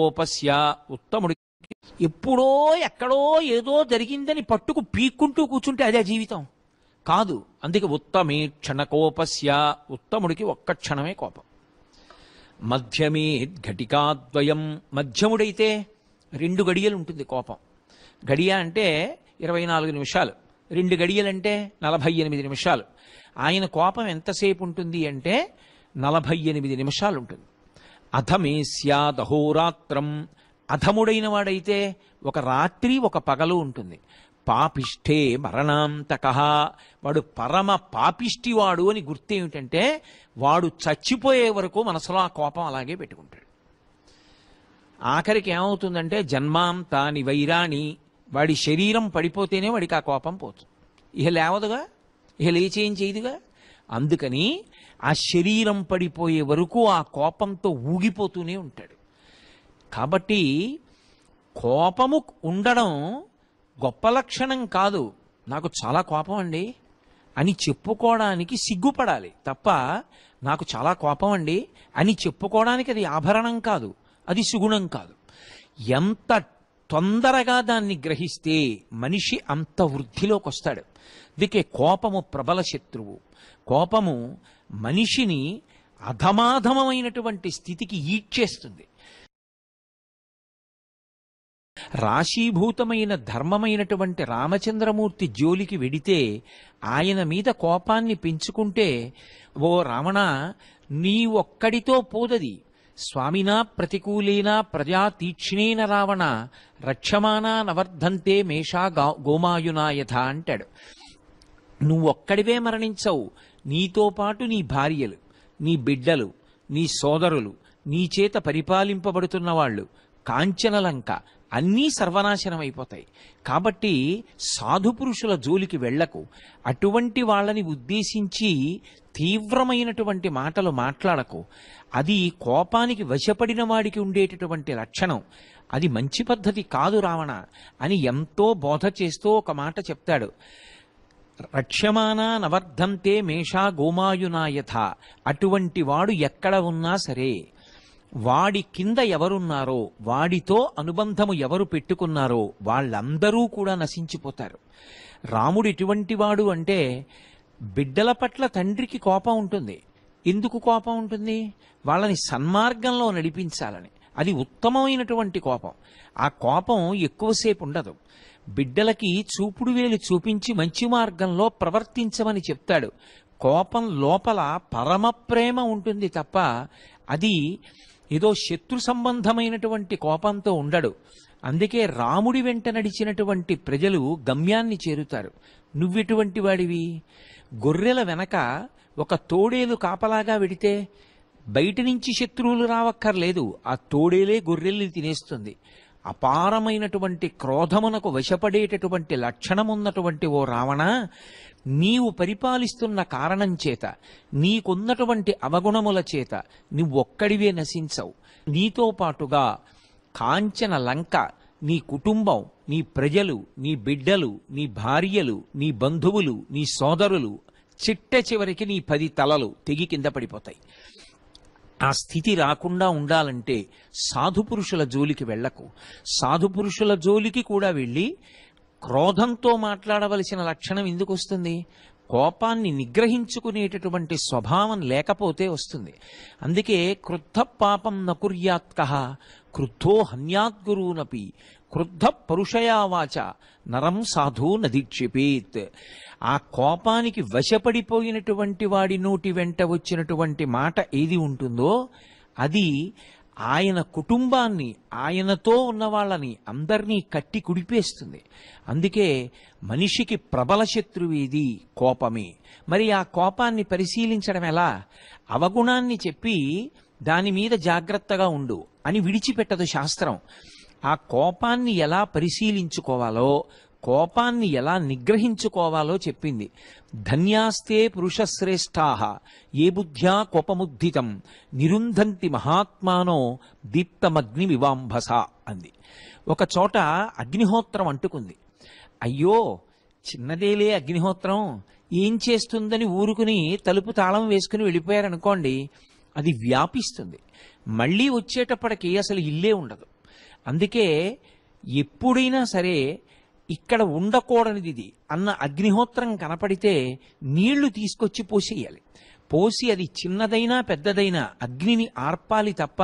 కోపస్య ఉత్తముడికి ఎప్పుడో ఎక్కడో ఏదో జరిగిందని పట్టుకు పీక్కుంటూ కూర్చుంటే అదే జీవితం కాదు. అందుకే ఉత్తమే క్షణకోపస్య ఉత్తముడికి ఒక్క క్షణమే కోపం. మధ్యమే ఘటికాద్వయం మధ్యముడైతే 2 గడియలు ఉంటుంది కోపం. గడియ అంటే 24 నిమిషాలు, 2 గడియలంటే 48 నిమిషాలు. ఆయన కోపం ఎంతసేపు ఉంటుంది అంటే 48 నిమిషాలు ఉంటుంది. అధమే స్యాదహోరాత్రం అధముడైన వాడైతే ఒక రాత్రి ఒక పగలు ఉంటుంది. పాపిష్ఠే మరణాంతక వాడు పరమ పాపిష్టివాడు అని గుర్తేమిటంటే వాడు చచ్చిపోయే వరకు మనసులో ఆ కోపం అలాగే పెట్టుకుంటాడు. ఆఖరికి ఏమవుతుందంటే జన్మాంతాని వైరాణి వాడి శరీరం పడిపోతేనే వాడికి ఆ కోపం పోతుంది. ఇహ లేవదుగా, ఇహ లేచేం చేయదుగా. అందుకని ఆ శరీరం పడిపోయే వరకు ఆ కోపంతో ఊగిపోతూనే ఉంటాడు. కాబట్టి కోపము ఉండడం గొప్ప లక్షణం కాదు. నాకు చాలా కోపం అండి అని చెప్పుకోవడానికి సిగ్గుపడాలి తప్ప, నాకు చాలా కోపం అండి అని చెప్పుకోవడానికి అది ఆభరణం కాదు, అది సుగుణం కాదు. ఎంత తొందరగా దాన్ని గ్రహిస్తే మనిషి అంత వృద్ధిలోకి వస్తాడు. అందుకే కోపము ప్రబల శత్రువు. కోపము మనిషిని అధమాధమైనటువంటి స్థితికి ఈడ్చేస్తుంది. రాశీభూతమైన ధర్మమైనటువంటి రామచంద్రమూర్తి జోలికి వెడితే ఆయన మీద కోపాన్ని పెంచుకుంటే, ఓ రావణ నీ ఒక్కడితో పోదది, స్వామినా ప్రతికూలేనా ప్రజా తీక్ష్ణేన రావణ రక్షమానా నవర్ధంతే మేషా గోమాయునాయథ అంటాడు. నువ్వొక్కడివే మరణించవు, నీతో పాటు నీ భార్యలు, నీ బిడ్డలు, నీ సోదరులు, నీ చేత పరిపాలింపబడుతున్న వాళ్ళు, కాంచనలంక అన్నీ సర్వనాశనం అయిపోతాయి. కాబట్టి సాధుపురుషుల జోలికి వెళ్లకు. అటువంటి వాళ్ళని ఉద్దేశించి తీవ్రమైనటువంటి మాటలు మాట్లాడకు. అది కోపానికి వశపడిన వాడికి ఉండేటటువంటి లక్షణం. అది మంచి పద్ధతి కాదు రావణ అని ఎంతో బోధ చేస్తూ ఒక మాట చెప్తాడు. రక్ష్యమానా నవర్ధంతే మేషా గోమాయునాయథ. అటువంటి వాడు ఎక్కడ ఉన్నా సరే వాడి కింద ఎవరున్నారో, వాడితో అనుబంధము ఎవరు పెట్టుకున్నారో వాళ్ళందరూ కూడా నశించిపోతారు. రాముడు ఎటువంటి వాడు అంటే బిడ్డల పట్ల తండ్రికి కోపం ఉంటుంది. ఎందుకు కోపం ఉంటుంది? వాళ్ళని సన్మార్గంలో నడిపించాలని. అది ఉత్తమమైనటువంటి కోపం. ఆ కోపం ఎక్కువసేపు ఉండదు. బిడ్డలకి చూపుడు వేలు చూపించి మంచి మార్గంలో ప్రవర్తించమని చెప్తాడు. కోపం లోపల పరమ ప్రేమ ఉంటుంది తప్ప అది ఏదో శత్రు సంబంధమైనటువంటి కోపంతో ఉండడు. అందుకే రాముడి వెంట నడిచినటువంటి ప్రజలు గమ్యాన్ని చేరుతారు. నువ్వెటువంటి వాడివి? గొర్రెల వెనక ఒక తోడేలు కాపలాగా వెడితే బయట నుంచి శత్రువులు రావక్కర్లేదు, ఆ తోడేలే గొర్రెల్ని తినేస్తుంది. అపారమైనటువంటి క్రోధమునకు వశపడేటటువంటి లక్షణమున్నటువంటి ఓ రావణ, నీవు పరిపాలిస్తున్న కారణం చేత, నీకున్నటువంటి అవగుణముల చేత నువ్వొక్కడివే నశించవు. నీతో పాటుగా కాంచన లంక, నీ కుటుంబం, నీ ప్రజలు, నీ బిడ్డలు, నీ భార్యలు, నీ బంధువులు, నీ సోదరులు, చిట్ట చివరికి నీ 10 తలలు తెగి కింద పడిపోతాయి. ఆ స్థితి రాకుండా ఉండాలంటే సాధుపురుషుల జోలికి వెళ్లకు. సాధుపురుషుల జోలికి కూడా వెళ్ళి క్రోధంతో మాట్లాడవలసిన లక్షణం ఎందుకు వస్తుంది? కోపాన్ని నిగ్రహించుకునేటటువంటి స్వభావం లేకపోతే వస్తుంది. అందుకే క్రుద్ధ పాపం నకుర్యాత్కః క్రుద్ధో హన్యాద్గురూనపి క్రుద్ధ పరుషయావాచ నరం సాధు నదీక్షిపేత్. ఆ కోపానికి వశపడిపోయినటువంటి వాడి నోటి వెంట వచ్చినటువంటి మాట ఏది ఉంటుందో అది ఆయన కుటుంబాన్ని, ఆయనతో ఉన్న వాళ్ళని అందరినీ కట్టి కుడిపేస్తుంది. అందుకే మనిషికి ప్రబల శత్రువేది కోపమే. మరి ఆ కోపాన్ని పరిశీలించడం ఎలా? అవగుణాన్ని చెప్పి దాని మీద జాగ్రత్తగా ఉండు అని విడిచిపెట్టదు శాస్త్రం. ఆ కోపాన్ని ఎలా పరిశీలించుకోవాలో, కోపాన్ని ఎలా నిగ్రహించుకోవాలో చెప్పింది. ధన్యాస్తే పురుషశ్రేష్ఠాః ఏ బుద్ధ్యా కోపముద్ధితం నిరుంధంతి మహాత్మానో దీప్తమగ్ని వివాంభస అంది. ఒక చోట అగ్నిహోత్రం అంటుకుంది. అయ్యో చిన్నదేలే అగ్నిహోత్రం, ఏం చేస్తుందని ఊరుకుని తలుపు తాళం వేసుకుని వెళ్ళిపోయారనుకోండి, అది వ్యాపిస్తుంది. మళ్ళీ వచ్చేటప్పటికి అసలు ఇల్లే ఉండదు. అందుకే ఎప్పుడైనా సరే ఇక్కడ ఉండకూడనిది ఇది అన్న అగ్నిహోత్రం కనపడితే నీళ్లు తీసుకొచ్చి పోసేయాలి. పోసి అది చిన్నదైనా పెద్దదైనా అగ్నిని ఆర్పాలి తప్ప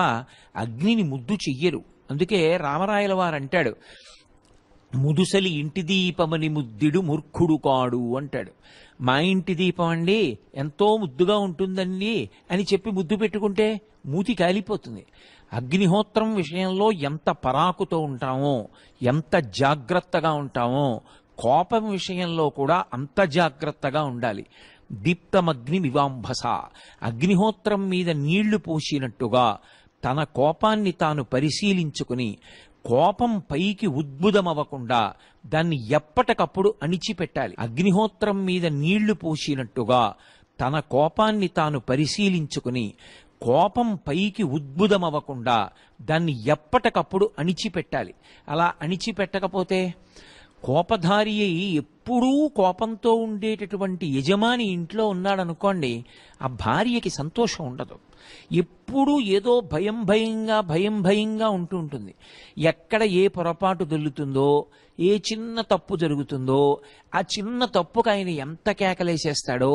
అగ్నిని ముద్దు చెయ్యరు. అందుకే రామరాయల వారు అంటాడు, ముదుసలి ఇంటి దీపమని ముద్దిడు మూర్ఖుడు కాడు అంటాడు. మా ఇంటి దీపం అండి ఎంతో ముద్దుగా ఉంటుందండి అని చెప్పి ముద్దు పెట్టుకుంటే మూతి కాలిపోతుంది. అగ్నిహోత్రం విషయంలో ఎంత పరాకుతో ఉంటామో, ఎంత జాగ్రత్తగా ఉంటామో, కోపం విషయంలో కూడా అంత జాగ్రత్తగా ఉండాలి. దీప్తమగ్ని వివాంభస, అగ్నిహోత్రం మీద నీళ్లు పోసినట్టుగా తన కోపాన్ని తాను పరిశీలించుకుని కోపం పైకి ఉద్భుతమవ్వకుండా దాన్ని ఎప్పటికప్పుడు అణిచిపెట్టాలి. అగ్నిహోత్రం మీద నీళ్లు పోసినట్టుగా తన కోపాన్ని తాను పరిశీలించుకుని కోపం పైకి ఉద్భుతమవ్వకుండా దాన్ని ఎప్పటికప్పుడు అణిచిపెట్టాలి. అలా అణిచిపెట్టకపోతే కోపధారి అయి ఎప్పుడూ కోపంతో ఉండేటటువంటి యజమాని ఇంట్లో ఉన్నాడనుకోండి, ఆ భార్యకి సంతోషం ఉండదు. ఎప్పుడూ ఏదో భయం భయంగా ఉంటూ ఉంటుంది. ఎక్కడ ఏ పొరపాటు దొల్లుతుందో, ఏ చిన్న తప్పు జరుగుతుందో, ఆ చిన్న తప్పుకు ఆయన ఎంత కేకలేసేస్తాడో,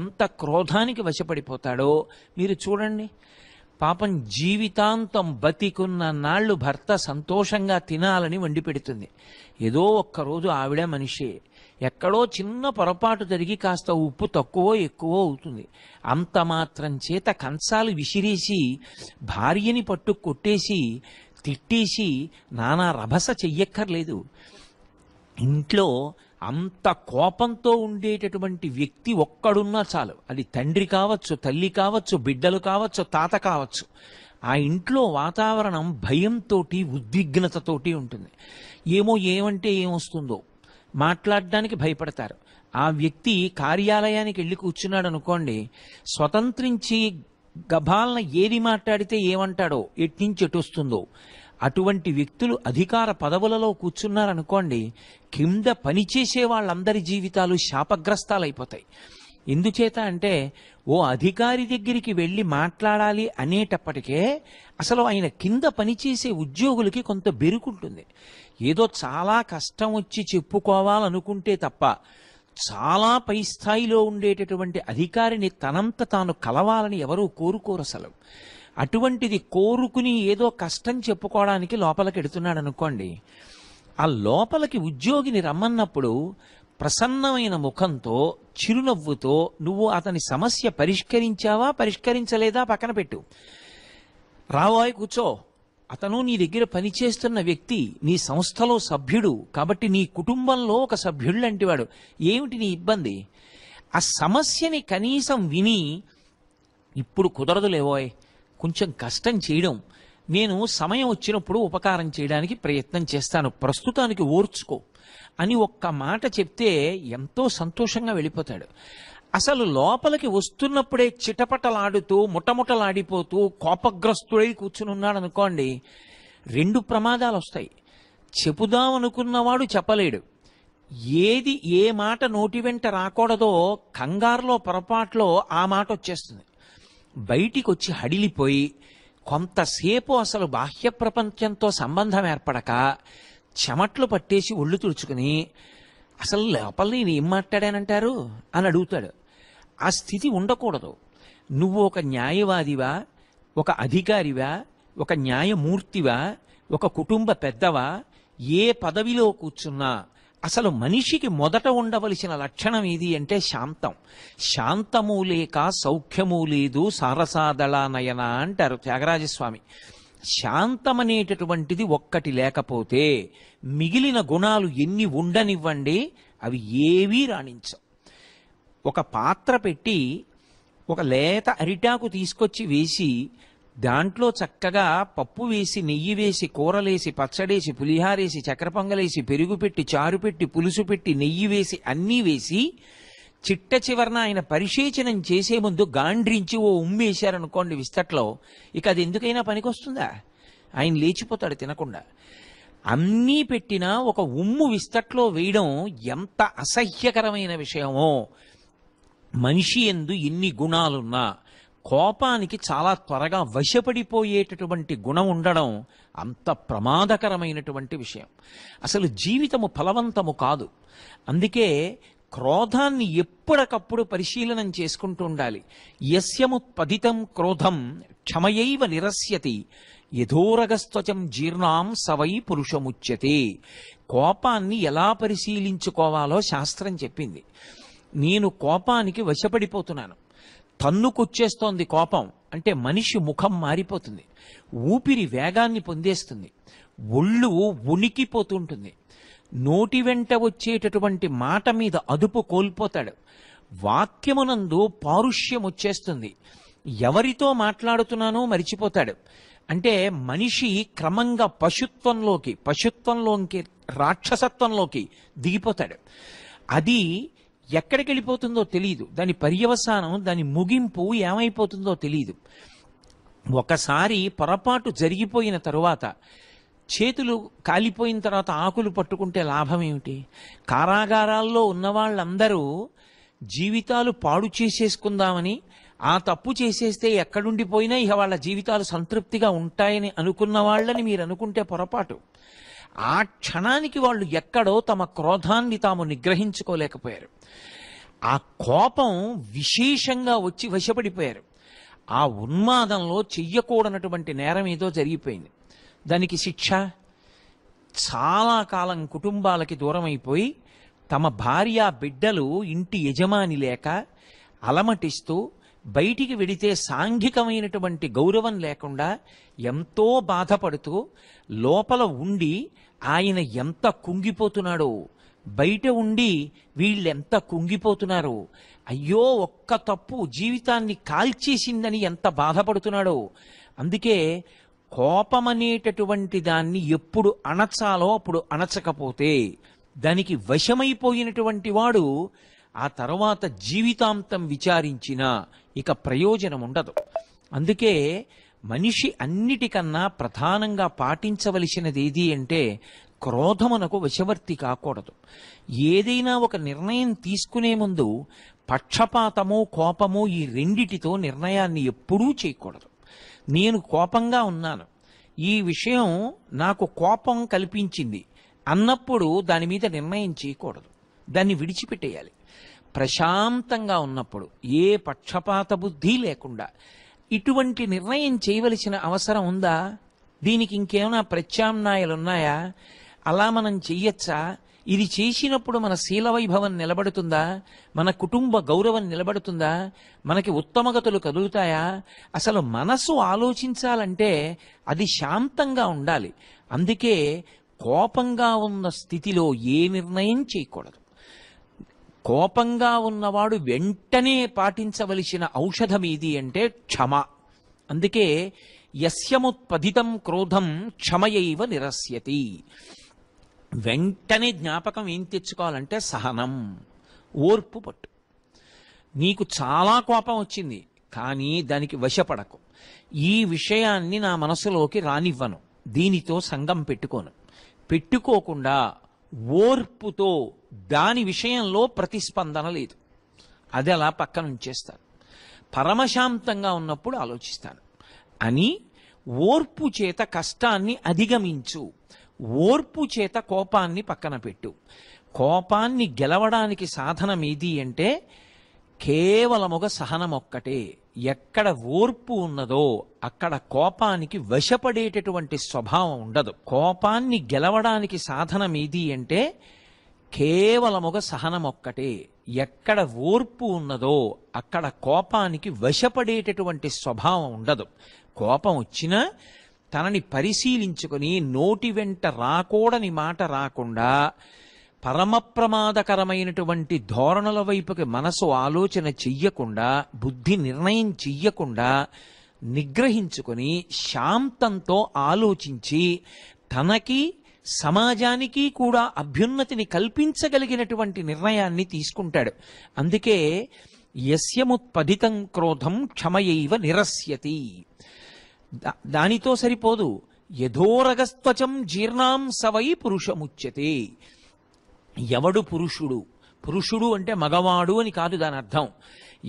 ఎంత క్రోధానికి వశపడిపోతాడో మీరు చూడండి. పాపం జీవితాంతం బతికున్న నాళ్లు భర్త సంతోషంగా తినాలని వండి పెడుతుంది. ఏదో ఒక్కరోజు ఆవిడ మనిషే, ఎక్కడో చిన్న పొరపాటు జరిగి కాస్త ఉప్పు తక్కువో ఎక్కువో అవుతుంది. అంత మాత్రం చేత కంచాలు విసిరేసి భార్యని పట్టు కొట్టేసి తిట్టేసి నానా రభస చెయ్యక్కర్లేదు. ఇంట్లో అంత కోపంతో ఉండేటటువంటి వ్యక్తి ఒక్కడున్నా చాలు. అది తండ్రి కావచ్చు, తల్లి కావచ్చు, బిడ్డలు కావచ్చు, తాత కావచ్చు. ఆ ఇంట్లో వాతావరణం భయంతోటి ఉద్విగ్నతతోటి ఉంటుంది. ఏమంటే ఏమొస్తుందో మాట్లాడడానికి భయపడతారు. ఆ వ్యక్తి కార్యాలయానికి వెళ్ళి కూర్చున్నాడు అనుకోండి, స్వతంత్రించి గభాలన ఏది మాట్లాడితే ఏమంటాడో, ఎట్నుంచి ఎటొస్తుందో, అటువంటి వ్యక్తులు అధికార పదవులలో కూర్చున్నారనుకోండి, కింద పనిచేసే వాళ్ళందరి జీవితాలు శాపగ్రస్తాలైపోతాయి. ఎందుచేత అంటే ఓ అధికారి దగ్గరికి వెళ్ళి మాట్లాడాలి అనేటప్పటికే అసలు ఆయన కింద పనిచేసే ఉద్యోగులకి కొంత బెరుకుంటుంది. ఏదో చాలా కష్టం వచ్చి చెప్పుకోవాలనుకుంటే తప్ప చాలా పై స్థాయిలో ఉండేటటువంటి అధికారిని తనంత తాను కలవాలని ఎవరూ కోరుకోరు అసలు. అటువంటిది కోరుకుని ఏదో కష్టం చెప్పుకోవడానికి లోపలికి ఎడుతున్నాడు అనుకోండి, ఆ లోపలికి ఉద్యోగిని రమ్మన్నప్పుడు ప్రసన్నమైన ముఖంతో చిరునవ్వుతో నువ్వు అతని సమస్య పరిష్కరించావా పరిష్కరించలేదా పక్కన పెట్టు, రావాయ్ కూర్చో, అతను నీ దగ్గర పనిచేస్తున్న వ్యక్తి, నీ సంస్థలో సభ్యుడు కాబట్టి నీ కుటుంబంలో ఒక సభ్యుడు లాంటివాడు, ఏమిటి నీ ఇబ్బంది, ఆ సమస్యని కనీసం విని ఇప్పుడు కుదరదులేవోయ్ కొంచెం కష్టం చేయడం, నేను సమయం వచ్చినప్పుడు ఉపకారం చేయడానికి ప్రయత్నం చేస్తాను, ప్రస్తుతానికి ఓర్చుకో అని ఒక్క మాట చెప్తే ఎంతో సంతోషంగా వెళ్ళిపోతాడు. అసలు లోపలికి వస్తున్నప్పుడే చిటపటలాడుతూ ముటముటలాడిపోతూ కోపగ్రస్తుడై కూర్చుని ఉన్నాడు అనుకోండి, రెండు ప్రమాదాలు వస్తాయి. చెప్పుదామనుకున్నవాడు చెప్పలేడు, ఏది ఏ మాట నోటి వెంట రాకూడదో కంగారులో పొరపాట్లో ఆ మాట వచ్చేస్తుంది. బయటికి వచ్చి హడిలిపోయి కొంతసేపు అసలు బాహ్య ప్రపంచంతో సంబంధం ఏర్పడక చెమట్లు పట్టేసి ఒళ్ళు తుడుచుకుని అసలు లోపల నేను ఏం మాట్లాడానంటారు అని అడుగుతాడు. ఆ స్థితి ఉండకూడదు. నువ్వు ఒక న్యాయవాదివా, ఒక అధికారివా, ఒక న్యాయమూర్తివా, ఒక కుటుంబ పెద్దవా, ఏ పదవిలో కూర్చున్నా అసలు మనిషికి మొదట ఉండవలసిన లక్షణం ఏది అంటే శాంతం. శాంతము లేక సౌఖ్యము లేదు సారసాదళ నయన అంటారు త్యాగరాజస్వామి. శాంతమనేటటువంటిది ఒక్కటి లేకపోతే మిగిలిన గుణాలు ఎన్ని ఉండనివ్వండి అవి ఏవీ రాణించవు. ఒక పాత్ర పెట్టి ఒక లేత అరిటాకు తీసుకొచ్చి వేసి దాంట్లో చక్కగా పప్పు వేసి నెయ్యి వేసి కూరలేసి పచ్చడేసి పులిహారేసి చక్కెర పొంగలేసి పెరుగు పెట్టి చారు పెట్టి పులుసు పెట్టి నెయ్యి వేసి అన్నీ వేసి చిట్ట చివరన ఆయన పరిశేచనం చేసే ముందు గాండ్రించి ఓ ఉమ్మేశారనుకోండి విస్తట్లో, ఇక అది ఎందుకైనా పనికొస్తుందా? ఆయన లేచిపోతాడు తినకుండా. అన్నీ పెట్టినా ఒక ఉమ్ము విస్తట్లో వేయడం ఎంత అసహ్యకరమైన విషయమో. మనిషి యందు ఎన్ని గుణాలున్నా కోపానికి చాలా త్వరగా వశపడిపోయేటటువంటి గుణం ఉండడం అంత ప్రమాదకరమైనటువంటి విషయం. అసలు జీవితము ఫలవంతము కాదు. అందుకే క్రోధాన్ని ఎప్పటికప్పుడు పరిశీలనం చేసుకుంటూ ఉండాలి. యస్యముత్పదితం క్రోధం క్షమయైవ నిరస్యతి యథోరగస్త్వచం జీర్ణాం సవై పురుషముచ్యతే. కోపాన్ని ఎలా పరిశీలించుకోవాలో శాస్త్రం చెప్పింది. నేను కోపానికి వశపడిపోతున్నాను, తన్నుకొచ్చేస్తోంది కోపం అంటే మనిషి ముఖం మారిపోతుంది, ఊపిరి వేగాన్ని పొందేస్తుంది, ఒళ్ళు ఉనికిపోతుంటుంది, నోటి వెంట వచ్చేటటువంటి మాట మీద అదుపు కోల్పోతాడు, వాక్యమునందు పారుష్యం వచ్చేస్తుంది, ఎవరితో మాట్లాడుతున్నానో మరిచిపోతాడు. అంటే మనిషి క్రమంగా పశుత్వంలోకి రాక్షసత్వంలోకి దిగిపోతాడు. అది ఎక్కడికి వెళ్ళిపోతుందో తెలియదు, దాని పర్యవసానం, దాని ముగింపు ఏమైపోతుందో తెలియదు. ఒకసారి పొరపాటు జరిగిపోయిన తరువాత, చేతులు కాలిపోయిన తర్వాత ఆకులు పట్టుకుంటే లాభం ఏమిటి? కారాగారాల్లో ఉన్న వాళ్ళందరూ జీవితాలు పాడు చేసేసుకుందామని, ఆ తప్పు చేసేస్తే ఎక్కడుండిపోయినా ఇక వాళ్ళ జీవితాలు సంతృప్తిగా ఉంటాయని అనుకున్న వాళ్ళని మీరు అనుకుంటే పొరపాటు. ఆ క్షణానికి వాళ్ళు ఎక్కడో తమ క్రోధాన్ని తాము నిగ్రహించుకోలేకపోయారు. ఆ కోపం విశేషంగా వచ్చి వశపడిపోయారు. ఆ ఉన్మాదంలో చెయ్యకూడనటువంటి నేరం ఏదో జరిగిపోయింది. దానికి శిక్ష చాలా కాలం కుటుంబాలకి దూరం అయిపోయి, తమ భార్య బిడ్డలు ఇంటి యజమాని లేక అలమటిస్తూ, బయటికి వెడితే సాంఘికమైనటువంటి గౌరవం లేకుండా ఎంతో బాధపడుతూ, లోపల ఉండి ఆయన ఎంత కుంగిపోతున్నాడో, బయట ఉండి వీళ్ళెంత కుంగిపోతున్నారో, అయ్యో ఒక్క తప్పు జీవితాన్ని కాల్చేసిందని ఎంత బాధపడుతున్నాడో. అందుకే కోపమనేటటువంటి దాన్ని ఎప్పుడు అణచాలో అప్పుడు అణచకపోతే, దానికి వశమైపోయినటువంటి వాడు ఆ తర్వాత జీవితాంతం విచారించినా ఇక ప్రయోజనం ఉండదు. అందుకే మనిషి అన్నిటికన్నా ప్రధానంగా పాటించవలసినది ఏది అంటే, క్రోధమునకు వశవర్తి కాకూడదు. ఏదైనా ఒక నిర్ణయం తీసుకునే ముందు పక్షపాతము, కోపము, ఈ రెండిటితో నిర్ణయాన్ని ఎప్పుడూ చేయకూడదు. నేను కోపంగా ఉన్నాను, ఈ విషయం నాకు కోపం కల్పించింది అన్నప్పుడు దాని మీద నిర్ణయం చేయకూడదు, దాన్ని విడిచిపెట్టేయాలి. ప్రశాంతంగా ఉన్నప్పుడు, ఏ పక్షపాత బుద్ధి లేకుండా ఇటువంటి నిర్ణయం చేయవలసిన అవసరం ఉందా? దీనికి ఇంకేమైనా ప్రత్యామ్నాయాలు ఉన్నాయా? అలా మనం చెయ్యొచ్చా? ఇది చేసినప్పుడు మన శీలవైభవం నిలబడుతుందా? మన కుటుంబ గౌరవం నిలబడుతుందా? మనకి ఉత్తమగతులు కలుగుతాయా? అసలు మనసు ఆలోచించాలంటే అది శాంతంగా ఉండాలి. అందుకే కోపంగా ఉన్న స్థితిలో ఏ నిర్ణయం చేయకూడదు. కోపంగా ఉన్నవాడు వెంటనే పాటించవలసిన ఔషధం ఏది అంటే క్షమ. అందుకే యస్యముత్పదితం క్రోధం క్షమయైవ నిరస్యతి. వెంటనే జ్ఞాపకం ఏం తెచ్చుకోవాలంటే సహనం, ఓర్పు పట్టు. నీకు చాలా కోపం వచ్చింది, కానీ దానికి వశపడకు. ఈ విషయాన్ని నా మనసులోకి రానివ్వను, దీనితో సంగం పెట్టుకోకుండా ఓర్పుతో దాని విషయంలో ప్రతిస్పందన లేదు, అది అలా పక్కన ఉంచేస్తాను. పరమశాంతంగా ఉన్నప్పుడు ఆలోచిస్తాను అని ఓర్పు చేత కష్టాన్ని అధిగమించు, ఓర్పు చేత కోపాన్ని పక్కన పెట్టు. కోపాన్ని గెలవడానికి సాధనం ఏది అంటే కేవలముగా సహనం ఒక్కటే. ఎక్కడ ఓర్పు ఉన్నదో అక్కడ కోపానికి వశపడేటటువంటి స్వభావం ఉండదు. కోపాన్ని గెలవడానికి సాధనం ఏది అంటే కేవలముగా సహనం ఒక్కటే. ఎక్కడ ఓర్పు ఉన్నదో అక్కడ కోపానికి వశపడేటటువంటి స్వభావం ఉండదు. కోపం వచ్చినా తనని పరిశీలించుకొని నోటి వెంట రాకూడని మాట రాకుండా, పరమ ప్రమాదకరమైనటువంటి ధోరణుల వైపుకి మనసు ఆలోచన చెయ్యకుండా, బుద్ధి నిర్ణయం చెయ్యకుండా నిగ్రహించుకొని శాంతంతో ఆలోచించి తనకి సమాజానికి కూడా అభ్యున్నతిని కల్పించగలిగినటువంటి నిర్ణయాన్ని తీసుకుంటాడు. అందుకే యస్యముత్పదితం క్రోధం క్షమయైవ నిరస్యతి. దానితో సరిపోదు. యథోరగస్త్వచం జీర్ణాం సవై పురుషముచ్యతే. ఎవడు పురుషుడు? పురుషుడు అంటే మగవాడు అని కాదు దాని అర్థం.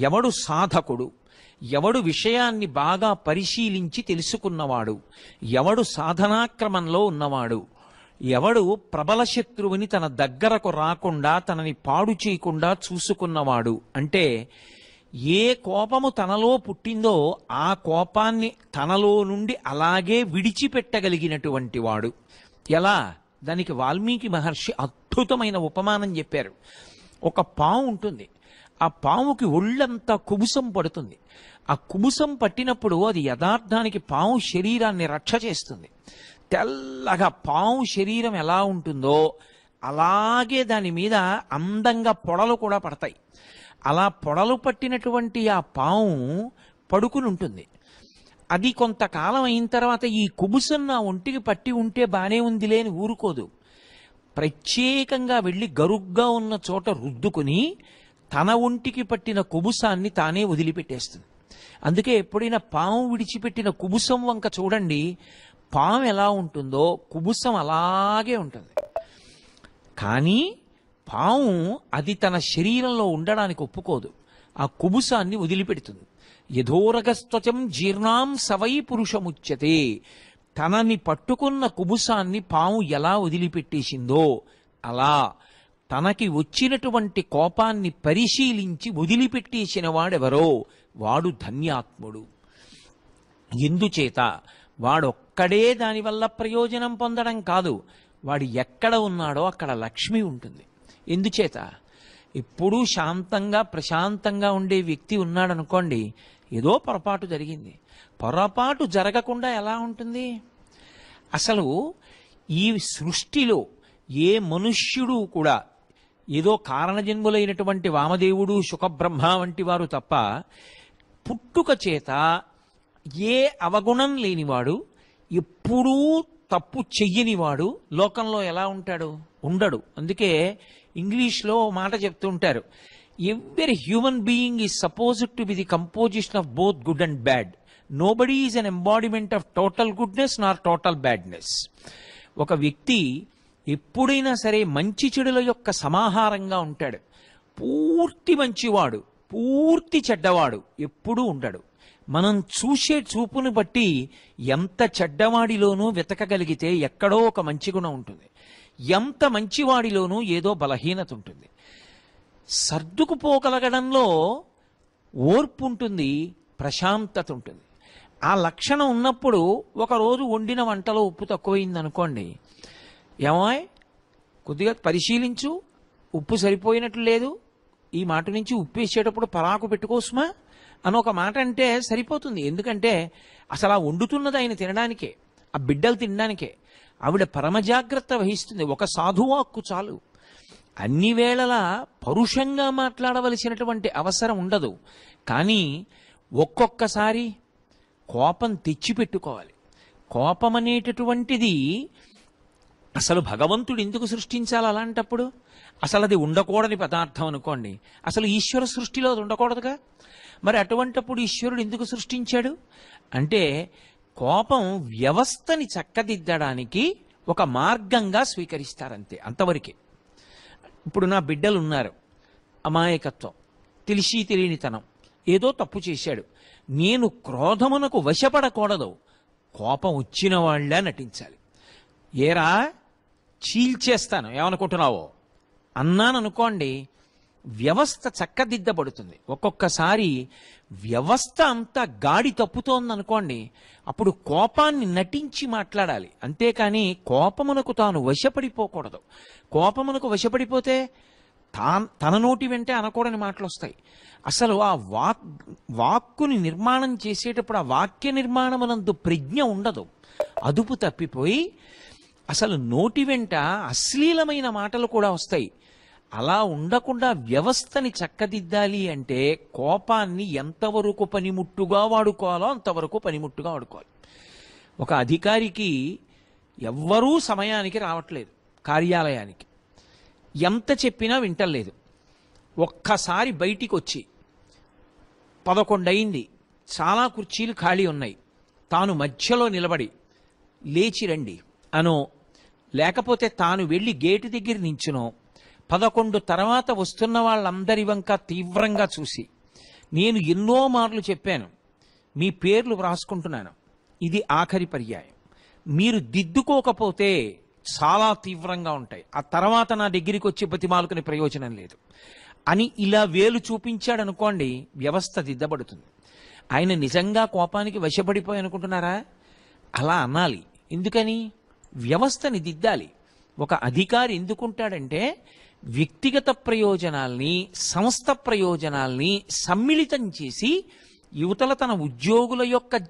ఎవడు సాధకుడు, ఎవడు విషయాన్ని బాగా పరిశీలించి తెలుసుకున్నవాడు, ఎవడు సాధనాక్రమంలో ఉన్నవాడు, ఎవడు ప్రబల శత్రువుని తన దగ్గరకు రాకుండా తనని పాడు చేయకుండా చూసుకున్నవాడు, అంటే ఏ కోపము తనలో పుట్టిందో ఆ కోపాన్ని తనలో నుండి అలాగే విడిచిపెట్టగలిగినటువంటి వాడు. ఎలా? దానికి వాల్మీకి మహర్షి అద్భుతమైన ఉపమానం చెప్పారు. ఒక పాము ఉంటుంది, ఆ పాముకి ఒళ్ళంతా కుబుసం పడుతుంది. ఆ కుబుసం పట్టినప్పుడు అది యథార్థానికి పాము శరీరాన్ని రక్ష చేస్తుంది. తెల్లగా పాము శరీరం ఎలా ఉంటుందో అలాగే దాని మీద అందంగా పొడలు కూడా పడతాయి. అలా పొడలు పట్టినటువంటి ఆ పాము పడుకుని ఉంటుంది. అది కొంతకాలం అయిన తర్వాత ఈ కుబుసం నా ఒంటికి పట్టి ఉంటే బానే ఉందిలే అని ఊరుకోదు. ప్రత్యేకంగా వెళ్ళి గరుగ్గా ఉన్న చోట రుద్దుకుని తన ఒంటికి పట్టిన కుబుసాన్ని తానే వదిలిపెట్టేస్తుంది. అందుకే ఎప్పుడైనా పాము విడిచిపెట్టిన కుబుసం వంక చూడండి, పాము ఎలా ఉంటుందో కుబుసం అలాగే ఉంటుంది. కానీ పాము అది తన శరీరంలో ఉండడానికి ఒప్పుకోదు, ఆ కుబుసాన్ని వదిలిపెడుతుంది. యథోరగస్త్వచం జీర్ణాం సవై పురుషముచ్యతే. తనని పట్టుకున్న కుబుసాన్ని పాము ఎలా వదిలిపెట్టేసిందో అలా తనకి వచ్చినటువంటి కోపాన్ని పరిశీలించి వదిలిపెట్టేసిన వాడెవరో వాడు ధన్యాత్ముడు. ఎందుచేత వాడొక్కడే దానివల్ల ప్రయోజనం పొందడం కాదు, వాడు ఎక్కడ ఉన్నాడో అక్కడ లక్ష్మి ఉంటుంది. ఎందుచేత ఎప్పుడూ శాంతంగా ప్రశాంతంగా ఉండే వ్యక్తి ఉన్నాడనుకోండి, ఏదో పొరపాటు జరిగింది, పొరపాటు జరగకుండా ఎలా ఉంటుంది? అసలు ఈ సృష్టిలో ఏ మనుష్యుడు కూడా ఏదో కారణజన్ములైనటువంటి వామదేవుడు శుకబ్రహ్మ వంటి వారు తప్ప పుట్టుక చేత ఏ అవగుణం లేనివాడు, ఎప్పుడూ తప్పు చెయ్యనివాడు లోకంలో ఎలా ఉంటాడు? ఉండడు. అందుకే ఇంగ్లీష్లో మాట చెప్తూ ఉంటారు, every human being is supposed to be the composition of both good and bad. Nobody is an embodiment of total goodness Nar total badness. ఒక వ్యక్తి ఎప్పుడైనా సరే మంచి చెడుల యొక్క సమాహారంగా ఉంటాడు. పూర్తి మంచివాడు పూర్తి చెడ్డవాడు ఎప్పుడూ ఉండడు. మనం చూసే చూపుని బట్టి ఎంత చెడ్డవాడిలోనూ వెతకగలిగితే ఎక్కడో ఒక మంచి గుణం ఉంటుంది, ఎంత మంచివాడిలోనూ ఏదో బలహీనత ఉంటుంది. సర్దుకుపోగలగడంలో ఓర్పు ఉంటుంది, ప్రశాంతత ఉంటుంది. ఆ లక్షణం ఉన్నప్పుడు ఒకరోజు వండిన వంటలో ఉప్పు తక్కువైంది అనుకోండి, ఏమాయ్ కొద్దిగా పరిశీలించు, ఉప్పు సరిపోయినట్లు లేదు, ఈ మాట నుంచి ఉప్పు వేసేటప్పుడు పరాకు పెట్టుకోసుమా అని ఒక మాట అంటే సరిపోతుంది. ఎందుకంటే అసలు ఆ వండుతున్నది ఆయన తినడానికే, ఆ బిడ్డలు తినడానికే. ఆవిడ పరమజాగ్రత్త వహిస్తుంది. ఒక సాధువాక్కు చాలు. అన్ని వేళలా పరుషంగా మాట్లాడవలసినటువంటి అవసరం ఉండదు. కానీ ఒక్కొక్కసారి కోపం తెచ్చిపెట్టుకోవాలి. కోపం అనేటటువంటిది అసలు భగవంతుడు ఎందుకు సృష్టించాలి? అలాంటప్పుడు అసలు అది ఉండకూడని పదార్థం అనుకోండి, అసలు ఈశ్వర సృష్టిలో అది ఉండకూడదుగా. మరి అటువంటప్పుడు ఈశ్వరుడు ఎందుకు సృష్టించాడు అంటే కోపం వ్యవస్థని చక్కదిద్దడానికి ఒక మార్గంగా స్వీకరిస్తారంతే, అంతవరకే. ఇప్పుడు నా బిడ్డలు ఉన్నారు, అమాయకత్వం, తెలిసి తెలియనితనం, ఏదో తప్పు చేశాడు. నేను క్రోధమునకు వశపడకూడదు, కోపం వచ్చిన వాళ్ళే నటించాలి. ఏరా చీల్చేస్తాను ఏమనుకుంటున్నావో అన్నాననుకోండి, వ్యవస్థ చక్కదిద్దబడుతుంది. ఒక్కొక్కసారి వ్యవస్థ అంతా గాడి తప్పుతోందనుకోండి, అప్పుడు కోపాన్ని నటించి మాట్లాడాలి, అంతేకాని కోపమునకు తాను వశపడిపోకూడదు. కోపమునకు వశపడిపోతే తన నోటి వెంటే అనకూడని మాటలు వస్తాయి. అసలు ఆ వాక్కుని నిర్మాణం చేసేటప్పుడు ఆ వాక్య నిర్మాణమునందు ప్రజ్ఞ ఉండదు, అదుపు తప్పిపోయి అసలు నోటి వెంట అశ్లీలమైన మాటలు కూడా వస్తాయి. అలా ఉండకుండా వ్యవస్థని చక్కదిద్దాలి అంటే కోపాన్ని ఎంతవరకు పనిముట్టుగా వాడుకోవాలో అంతవరకు పనిముట్టుగా వాడుకోవాలి. ఒక అధికారికి ఎవ్వరూ సమయానికి రావట్లేదు కార్యాలయానికి, ఎంత చెప్పినా వింటలేదు. ఒక్కసారి బయటికి వచ్చి 11 అయింది, చాలా కుర్చీలు ఖాళీ ఉన్నాయి, తాను మధ్యలో నిలబడి లేచి రండి అనో, లేకపోతే తాను వెళ్ళి గేటు దగ్గర నించునో, 11 తర్వాత వస్తున్న వాళ్ళందరి వంక తీవ్రంగా చూసి, నేను ఎన్నో మార్లు చెప్పాను మీ పేర్లు వ్రాసుకుంటున్నాను, ఇది ఆఖరి పర్యాయం. మీరు దిద్దుకోకపోతే చాలా తీవ్రంగా ఉంటాయి, ఆ తర్వాత నా దగ్గరికి వచ్చి బతిమాలుకునే ప్రయోజనం లేదు అని ఇలా వేలు చూపించాడు అనుకోండి, వ్యవస్థ దిద్దబడుతుంది. ఆయన నిజంగా కోపానికి వశపడిపోయి అనుకుంటున్నారా? అలా అనాలి. ఎందుకని? వ్యవస్థని దిద్దాలి. ఒక అధికారి ఎందుకుంటాడంటే వ్యక్తిగత ప్రయోజనాల్ని, సంస్థ ప్రయోజనాల్ని సమ్మిళితం చేసి యువతల తన ఉద్యోగుల యొక్క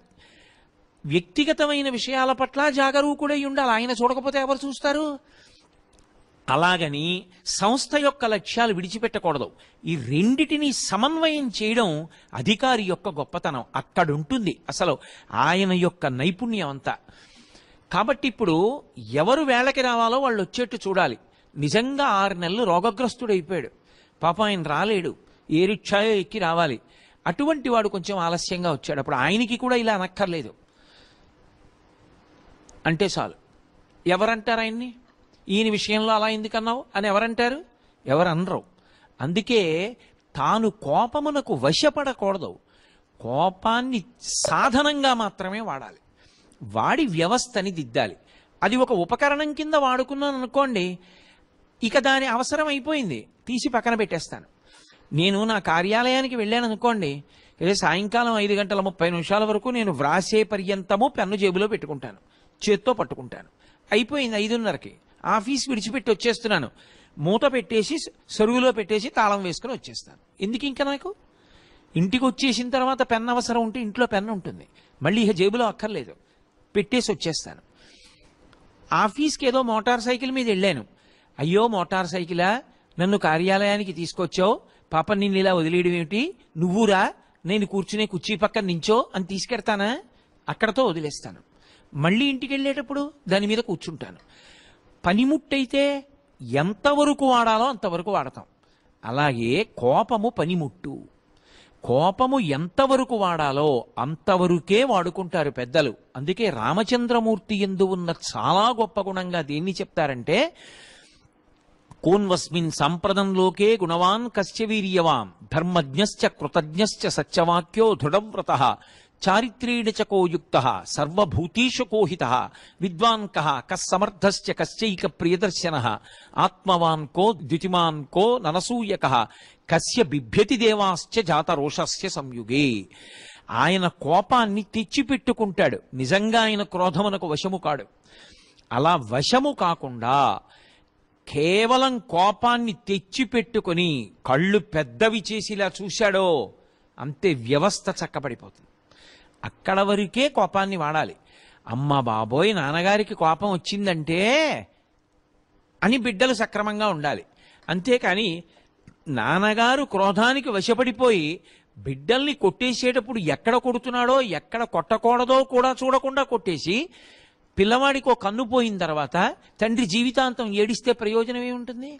వ్యక్తిగతమైన విషయాల పట్ల జాగరూకుడై ఉండాలి. ఆయన చూడకపోతే ఎవరు చూస్తారు? అలాగని సంస్థ యొక్క లక్ష్యాలు విడిచిపెట్టకూడదు. ఈ రెండిటిని సమన్వయం చేయడం అధికారి యొక్క గొప్పతనం. అక్కడుంటుంది అసలు ఆయన యొక్క నైపుణ్యం అంతా. కాబట్టి ఇప్పుడు ఎవరు వేళకి రావాలో వాళ్ళు వచ్చేట్టు చూడాలి. నిజంగా 6 నెలలు రోగగ్రస్తుడైపోయాడు, పాపం ఆయన రాలేడు, ఏ రిక్షాయో ఎక్కి రావాలి, అటువంటి వాడు కొంచెం ఆలస్యంగా వచ్చాడు, అప్పుడు ఆయనకి కూడా ఇలా అనక్కర్లేదు అంటే చాలు. ఎవరంటారు ఆయన్ని? ఈయన విషయంలో అలా ఎందుకన్నావు అని ఎవరంటారు? ఎవరు అనరు. అందుకే తాను కోపమునకు వశపడకూడదు, కోపాన్ని సాధనంగా మాత్రమే వాడాలి, వాడి వ్యవస్థని దిద్దాలి. అది ఒక ఉపకరణం కింద వాడుకున్నాను అనుకోండి, ఇక దాని అవసరం అయిపోయింది, తీసి పక్కన పెట్టేస్తాను. నేను నా కార్యాలయానికి వెళ్ళాను అనుకోండి, సాయంకాలం 5:30 వరకు నేను వ్రాసే పర్యంతము పెన్ను జేబులో పెట్టుకుంటాను, చేత్తో పట్టుకుంటాను. అయిపోయింది 5:30కి ఆఫీస్ విడిచిపెట్టి వచ్చేస్తున్నాను, మూత పెట్టేసి సరువులో పెట్టేసి తాళం వేసుకుని వచ్చేస్తాను. ఎందుకు ఇంకా నాకు? ఇంటికి వచ్చేసిన తర్వాత పెన్ అవసరం ఉంటే ఇంట్లో పెన్ను ఉంటుంది, మళ్ళీ ఇక జేబులో అక్కర్లేదు, పెట్టేసి వచ్చేస్తాను. ఆఫీస్కి ఏదో మోటార్ సైకిల్ మీద వెళ్ళాను, అయ్యో మోటార్ సైకిలా, నన్ను కార్యాలయానికి తీసుకొచ్చావు, పాప నిన్ను ఇలా వదిలేయడం ఏమిటి, నువ్వురా, నేను కూర్చునే కుర్చీ పక్కన నించో అని తీసుకెడతానా? అక్కడతో వదిలేస్తాను. మళ్ళీ ఇంటికి వెళ్ళేటప్పుడు దాని మీద కూర్చుంటాను. పనిముట్టయితే ఎంతవరకు వాడాలో అంతవరకు వాడతాం. అలాగే కోపము పనిముట్టు, కోపము ఎంతవరకు వాడాలో అంతవరకే వాడుకుంటారు పెద్దలు. అందుకే రామచంద్రమూర్తి యందు ఉన్న చాలా గొప్ప గుణంగా దేన్ని చెప్తారంటే, కోన్వస్మిన్ సంప్రదం లోకే గుణవాన్ కస్య వీర్యవాన్ ధర్మజ్ఞశ్చ కృతజ్ఞశ్చ సత్యవాక్యో దృఢవ్రతః చారిత్రేణ చ కో యుక్తః సర్వభూతేషు కోహితః విద్వాన్ కః కస్సమర్థశ్చ కస్యైక ప్రియదర్శనః ఆత్మవాన్ కో ద్యుతిమాన్ కో ననసూయకః కస్య బిభ్యతి దేవాశ్చ జాతరోషస్య సంయుగే. ఆయన కోపాన్ని తెచ్చిపెట్టుకుంటాడు, నిజంగా ఆయన క్రోధమునకు వశము కాడు. అలా వశము కాకుండా కేవలం కోపాన్ని తెచ్చిపెట్టుకుని కళ్ళు పెద్దవి చేసిలా చూశాడో అంతే, వ్యవస్థ చక్కబడిపోతుంది. అక్కడ వరకే కోపాన్ని వాడాలి. అమ్మ బాబోయ్ నాన్నగారికి కోపం వచ్చిందంటే అని బిడ్డలు సక్రమంగా ఉండాలి. అంతేకాని నాన్నగారు క్రోధానికి వశపడిపోయి బిడ్డల్ని కొట్టేసేటప్పుడు ఎక్కడ కొడుతున్నాడో ఎక్కడ కొట్టకూడదో కూడా చూడకుండా కొట్టేసి పిల్లవాడికి ఒక కన్ను పోయిన తర్వాత తండ్రి జీవితాంతం ఏడిస్తే ప్రయోజనం ఏముంటుంది?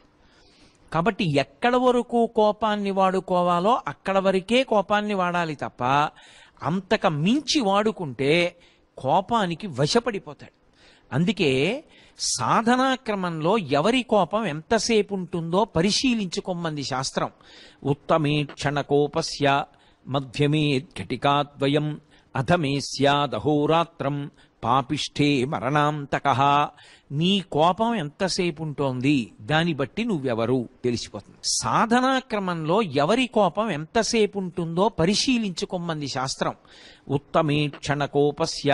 కాబట్టి ఎక్కడ వరకు కోపాన్ని వాడుకోవాలో అక్కడ వరకే కోపాన్ని వాడాలి తప్ప అంతక మించి వాడుకుంటే కోపానికి వశపడిపోతాడు. అందుకే సాధనా క్రమంలో ఎవరి కోపం ఎంతసేపు ఉంటుందో పరిశీలించుకోమంది శాస్త్రం. ఉత్తమే క్షణకోపస్య మధ్యమే ఘటికాద్వయం అధమే స్యాదహోరాత్రం పాపిష్ఠే మరణాంతకః. నీ కోపం ఎంతసేపు ఉంటోంది దాన్ని బట్టి నువ్వెవరు తెలిసిపోతుంది. సాధనా క్రమంలో ఎవరి కోపం ఎంతసేపు ఉంటుందో పరిశీలించుకోమంది శాస్త్రం. ఉత్తమే క్షణకోపస్య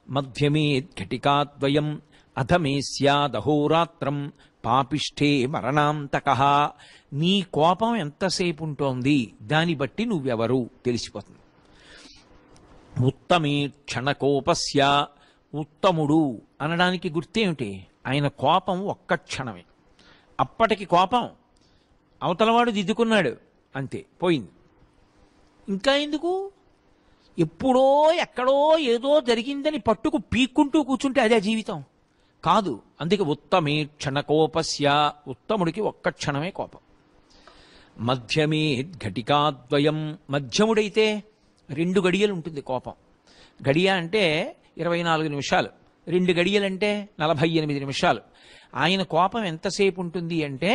మధ్యమే ఘటికాద్వయం అధమే స్యాదహోరాత్రం పాపిష్ఠే మరణాంతకః. నీ కోపం ఎంతసేపు ఉంటోంది దాన్ని బట్టి నువ్వెవరు తెలిసిపోతుంది. ఉత్తమే క్షణకోపస్య, ఉత్తముడు అనడానికి గుర్తేమిటి? ఆయన కోపం ఒక్క క్షణమే, అప్పటికి కోపం అవతలవాడు దిద్దుకున్నాడు అంతే, పోయింది. ఇంకా ఎందుకు? ఎప్పుడో ఎక్కడో ఏదో జరిగిందని పట్టుకు పీక్కుంటూ కూర్చుంటే అదే జీవితం కాదు. అందుకే ఉత్తమే క్షణకోపస్య, ఉత్తముడికి ఒక్క క్షణమే కోపం. మధ్యమే ఘటికాద్వయం, మధ్యముడైతే 2 గడియలు ఉంటుంది కోపం. గడియ అంటే 24 నిమిషాలు, 2 గడియలంటే 48 నిమిషాలు. ఆయన కోపం ఎంతసేపు ఉంటుంది అంటే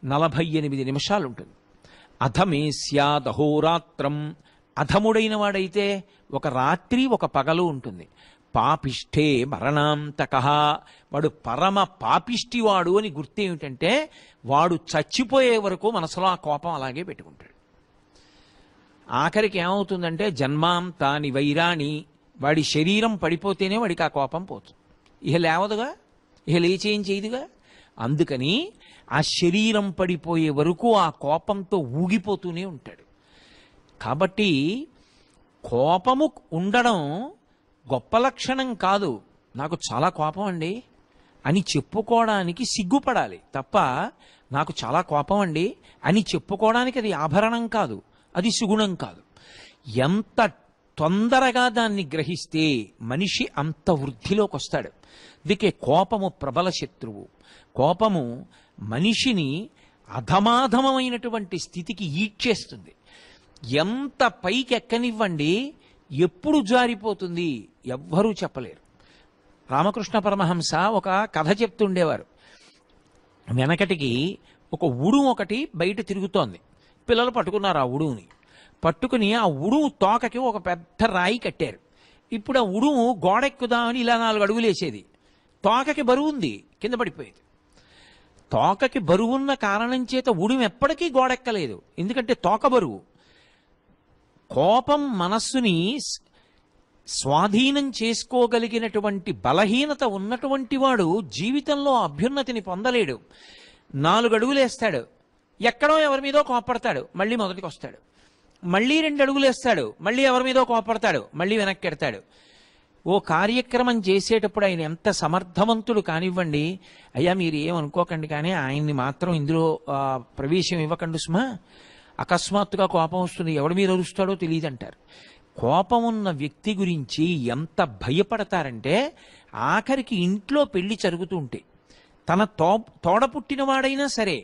48 నిమిషాలు ఉంటుంది. అధమే స్యాదహోరాత్రం, అధముడైన వాడైతే ఒక రాత్రి ఒక పగలు ఉంటుంది. పాపిష్ఠే మరణాంతక, వాడు పరమ పాపిష్టివాడు అని గుర్తేమిటంటే వాడు చచ్చిపోయే వరకు మనసులో ఆ కోపం అలాగే పెట్టుకుంటాడు. ఆఖరికి ఏమవుతుందంటే జన్మాంతాని వైరాణి, వాడి శరీరం పడిపోతేనే వాడికి ఆ కోపం పోతుంది. ఇహ లేవదుగా, ఇహ లేచేం చేయదుగా. అందుకని ఆ శరీరం పడిపోయే వరకు ఆ కోపంతో ఊగిపోతూనే ఉంటాడు. కాబట్టి కోపము ఉండడం గొప్ప లక్షణం కాదు. నాకు చాలా కోపం అండి అని చెప్పుకోవడానికి సిగ్గుపడాలి తప్ప, నాకు చాలా కోపం అండి అని చెప్పుకోవడానికి అది ఆభరణం కాదు, అది సుగుణం కాదు. ఎంత తొందరగా దాన్ని గ్రహిస్తే మనిషి అంత వృద్ధిలోకి వస్తాడు. అందుకే కోపము ప్రబల శత్రువు. కోపము మనిషిని అధమాధమైనటువంటి స్థితికి ఈడ్చేస్తుంది. ఎంత పైకి ఎక్కనివ్వండి, ఎప్పుడు జారిపోతుంది ఎవ్వరూ చెప్పలేరు. రామకృష్ణ పరమహంస ఒక కథ చెప్తుండేవారు. వెనకటికి ఒక ఉడుము ఒకటి బయట తిరుగుతోంది. పిల్లలు పట్టుకున్నారు ఆ ఉడుముని. పట్టుకుని ఆ ఉడుము తోకకి ఒక పెద్ద రాయి కట్టారు. ఇప్పుడు ఆ ఉడుము గోడెక్కుదామని ఇలా 4 అడుగులు వేసేది. తోకకి బరువు ఉంది, కింద పడిపోయేది. తోకకి బరువున్న కారణం చేత ఉడుము ఎప్పటికీ గోడెక్కలేదు, ఎందుకంటే తోక బరువు. కోపం మనస్సుని స్వాధీనం చేసుకోగలిగినటువంటి బలహీనత ఉన్నటువంటి వాడు జీవితంలో అభ్యున్నతిని పొందలేడు. 4 అడుగులు వేస్తాడు, ఎక్కడో ఎవరి మీదో కోపడతాడు, మళ్ళీ మొదటికి వస్తాడు. మళ్ళీ 2 అడుగులు వేస్తాడు, మళ్ళీ ఎవరి మీదో కోపడతాడు, మళ్ళీ వెనక్కి ఎడతాడు. ఓ కార్యక్రమం చేసేటప్పుడు ఆయన ఎంత సమర్థవంతుడు కానివ్వండి, అయ్యా మీరు ఏమనుకోకండి కానీ ఆయన్ని మాత్రం ఇందులో ప్రవేశం ఇవ్వకండి సుమా, అకస్మాత్తుగా కోపం వస్తుంది, ఎవడి మీద అరుస్తాడో తెలియదంటారు. కోపం ఉన్న వ్యక్తి గురించి ఎంత భయపడతారంటే, ఆఖరికి ఇంట్లో పెళ్లి జరుగుతుంటే తన తోడ పుట్టినవాడైనా సరే,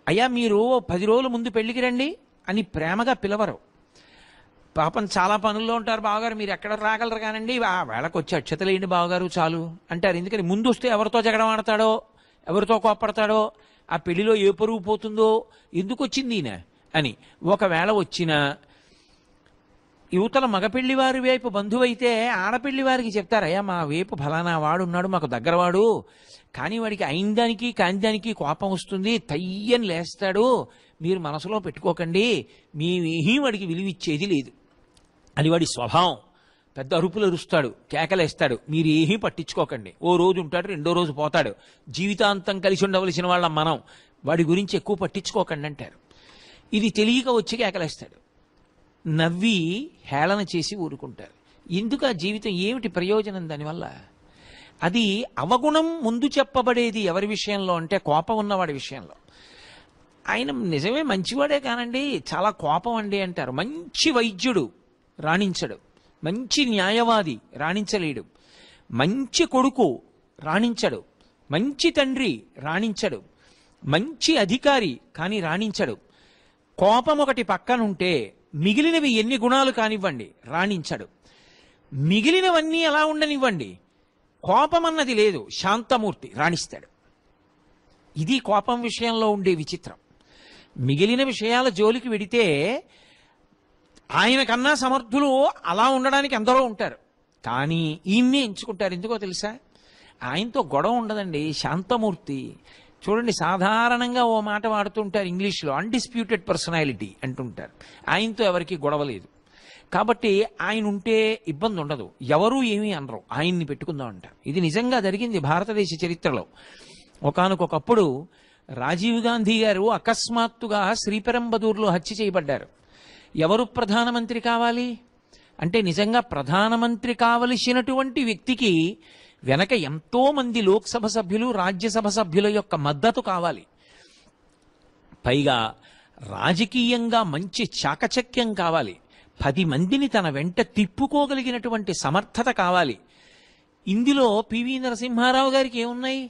అయ్యా మీరు 10 రోజుల ముందు పెళ్లికి రండి అని ప్రేమగా పిలవరు. పాపం చాలా పనుల్లో ఉంటారు, బావగారు మీరు ఎక్కడ రాగలరు కానండి, ఆ వేళకు వచ్చి అక్షతలేండి బావగారు చాలు అంటారు. ఎందుకని ముందు వస్తే ఎవరితో జగడం ఆడతాడో, ఎవరితో కోపడతాడో, ఆ పెళ్లిలో ఏ పరువు పోతుందో, ఎందుకు వచ్చింది ఈయన అని. ఒకవేళ వచ్చిన యువతల మగపెళ్లి వారి వైపు బంధువైతే ఆడపెళ్లి వారికి చెప్తారు, అయ్యా మా వైపు ఫలానా వాడు ఉన్నాడు, మాకు దగ్గరవాడు, కానీ వాడికి అయిన దానికి కాని దానికి కోపం వస్తుంది, తయ్యని లేస్తాడు, మీరు మనసులో పెట్టుకోకండి, మేమేమీ వాడికి విలువిచ్చేది లేదు అని వాడి స్వభావం. పెద్ద అరుపులు అరుస్తాడు, కేకలేస్తాడు, మీరు ఏమీ పట్టించుకోకండి. ఓ రోజు ఉంటాడు, 2వ రోజు పోతాడు, జీవితాంతం కలిసి ఉండవలసిన వాళ్ళం మనం, వాడి గురించి ఎక్కువ పట్టించుకోకండి అంటారు. ఇది తెలియక వచ్చి కేకలేస్తాడు, నవ్వి హేళన చేసి ఊరుకుంటారు. ఎందుకు ఆ జీవితం, ఏమిటి ప్రయోజనం దానివల్ల? అది అవగుణం ముందు చెప్పబడేది ఎవరి విషయంలో అంటే కోపం ఉన్నవాడి విషయంలో. ఆయన నిజమే మంచివాడే కానండి, చాలా కోపం అండి అంటారు. మంచి వైద్యుడు రాణించడు, మంచి న్యాయవాది రాణించలేడు, మంచి కొడుకు రాణించడు, మంచి తండ్రి రాణించడు, మంచి అధికారి కానీ రాణించడు. కోపం ఒకటి పక్కనుంటే మిగిలినవి ఎన్ని గుణాలు కానివ్వండి రాణించడు. మిగిలినవన్నీ ఎలా ఉండనివ్వండి, కోపం అన్నది లేదు, శాంతమూర్తి రాణిస్తాడు. ఇది కోపం విషయంలో ఉండే విచిత్రం. మిగిలిన విషయాల జోలికి వెడితే ఆయన కన్నా సమర్థులు అలా ఉండడానికి ఎందరో ఉంటారు, కానీ ఈయన్నే ఎంచుకుంటారు. ఎందుకో తెలుసా? ఆయనతో గొడవ ఉండదండి, శాంతమూర్తి. చూడండి, సాధారణంగా ఓ మాట వాడుతుంటారు ఇంగ్లీష్లో, అన్డిస్ప్యూటెడ్ పర్సనాలిటీ అంటుంటారు. ఆయనతో ఎవరికి గొడవ లేదు, కాబట్టి ఆయన ఉంటే ఇబ్బంది ఉండదు, ఎవరూ ఏమీ అనరు, ఆయన్ని పెట్టుకుందాం అంటారు. ఇది నిజంగా జరిగింది భారతదేశ చరిత్రలో. ఒకానొకప్పుడు రాజీవ్ గాంధీ గారు అకస్మాత్తుగా శ్రీపెరంబదూరులో హత్య చేయబడ్డారు. ఎవరు ప్రధానమంత్రి కావాలి అంటే, నిజంగా ప్రధానమంత్రి కావలసినటువంటి వ్యక్తికి వెనక ఎంతో మంది లోక్సభ సభ్యులు, రాజ్యసభ సభ్యుల యొక్క మద్దతు కావాలి. పైగా రాజకీయంగా మంచి చాకచక్యం కావాలి, 10 మందిని తన వెంట తిప్పుకోగలిగినటువంటి సమర్థత కావాలి. ఇందులో పివి నరసింహారావు గారికి ఏమున్నాయి?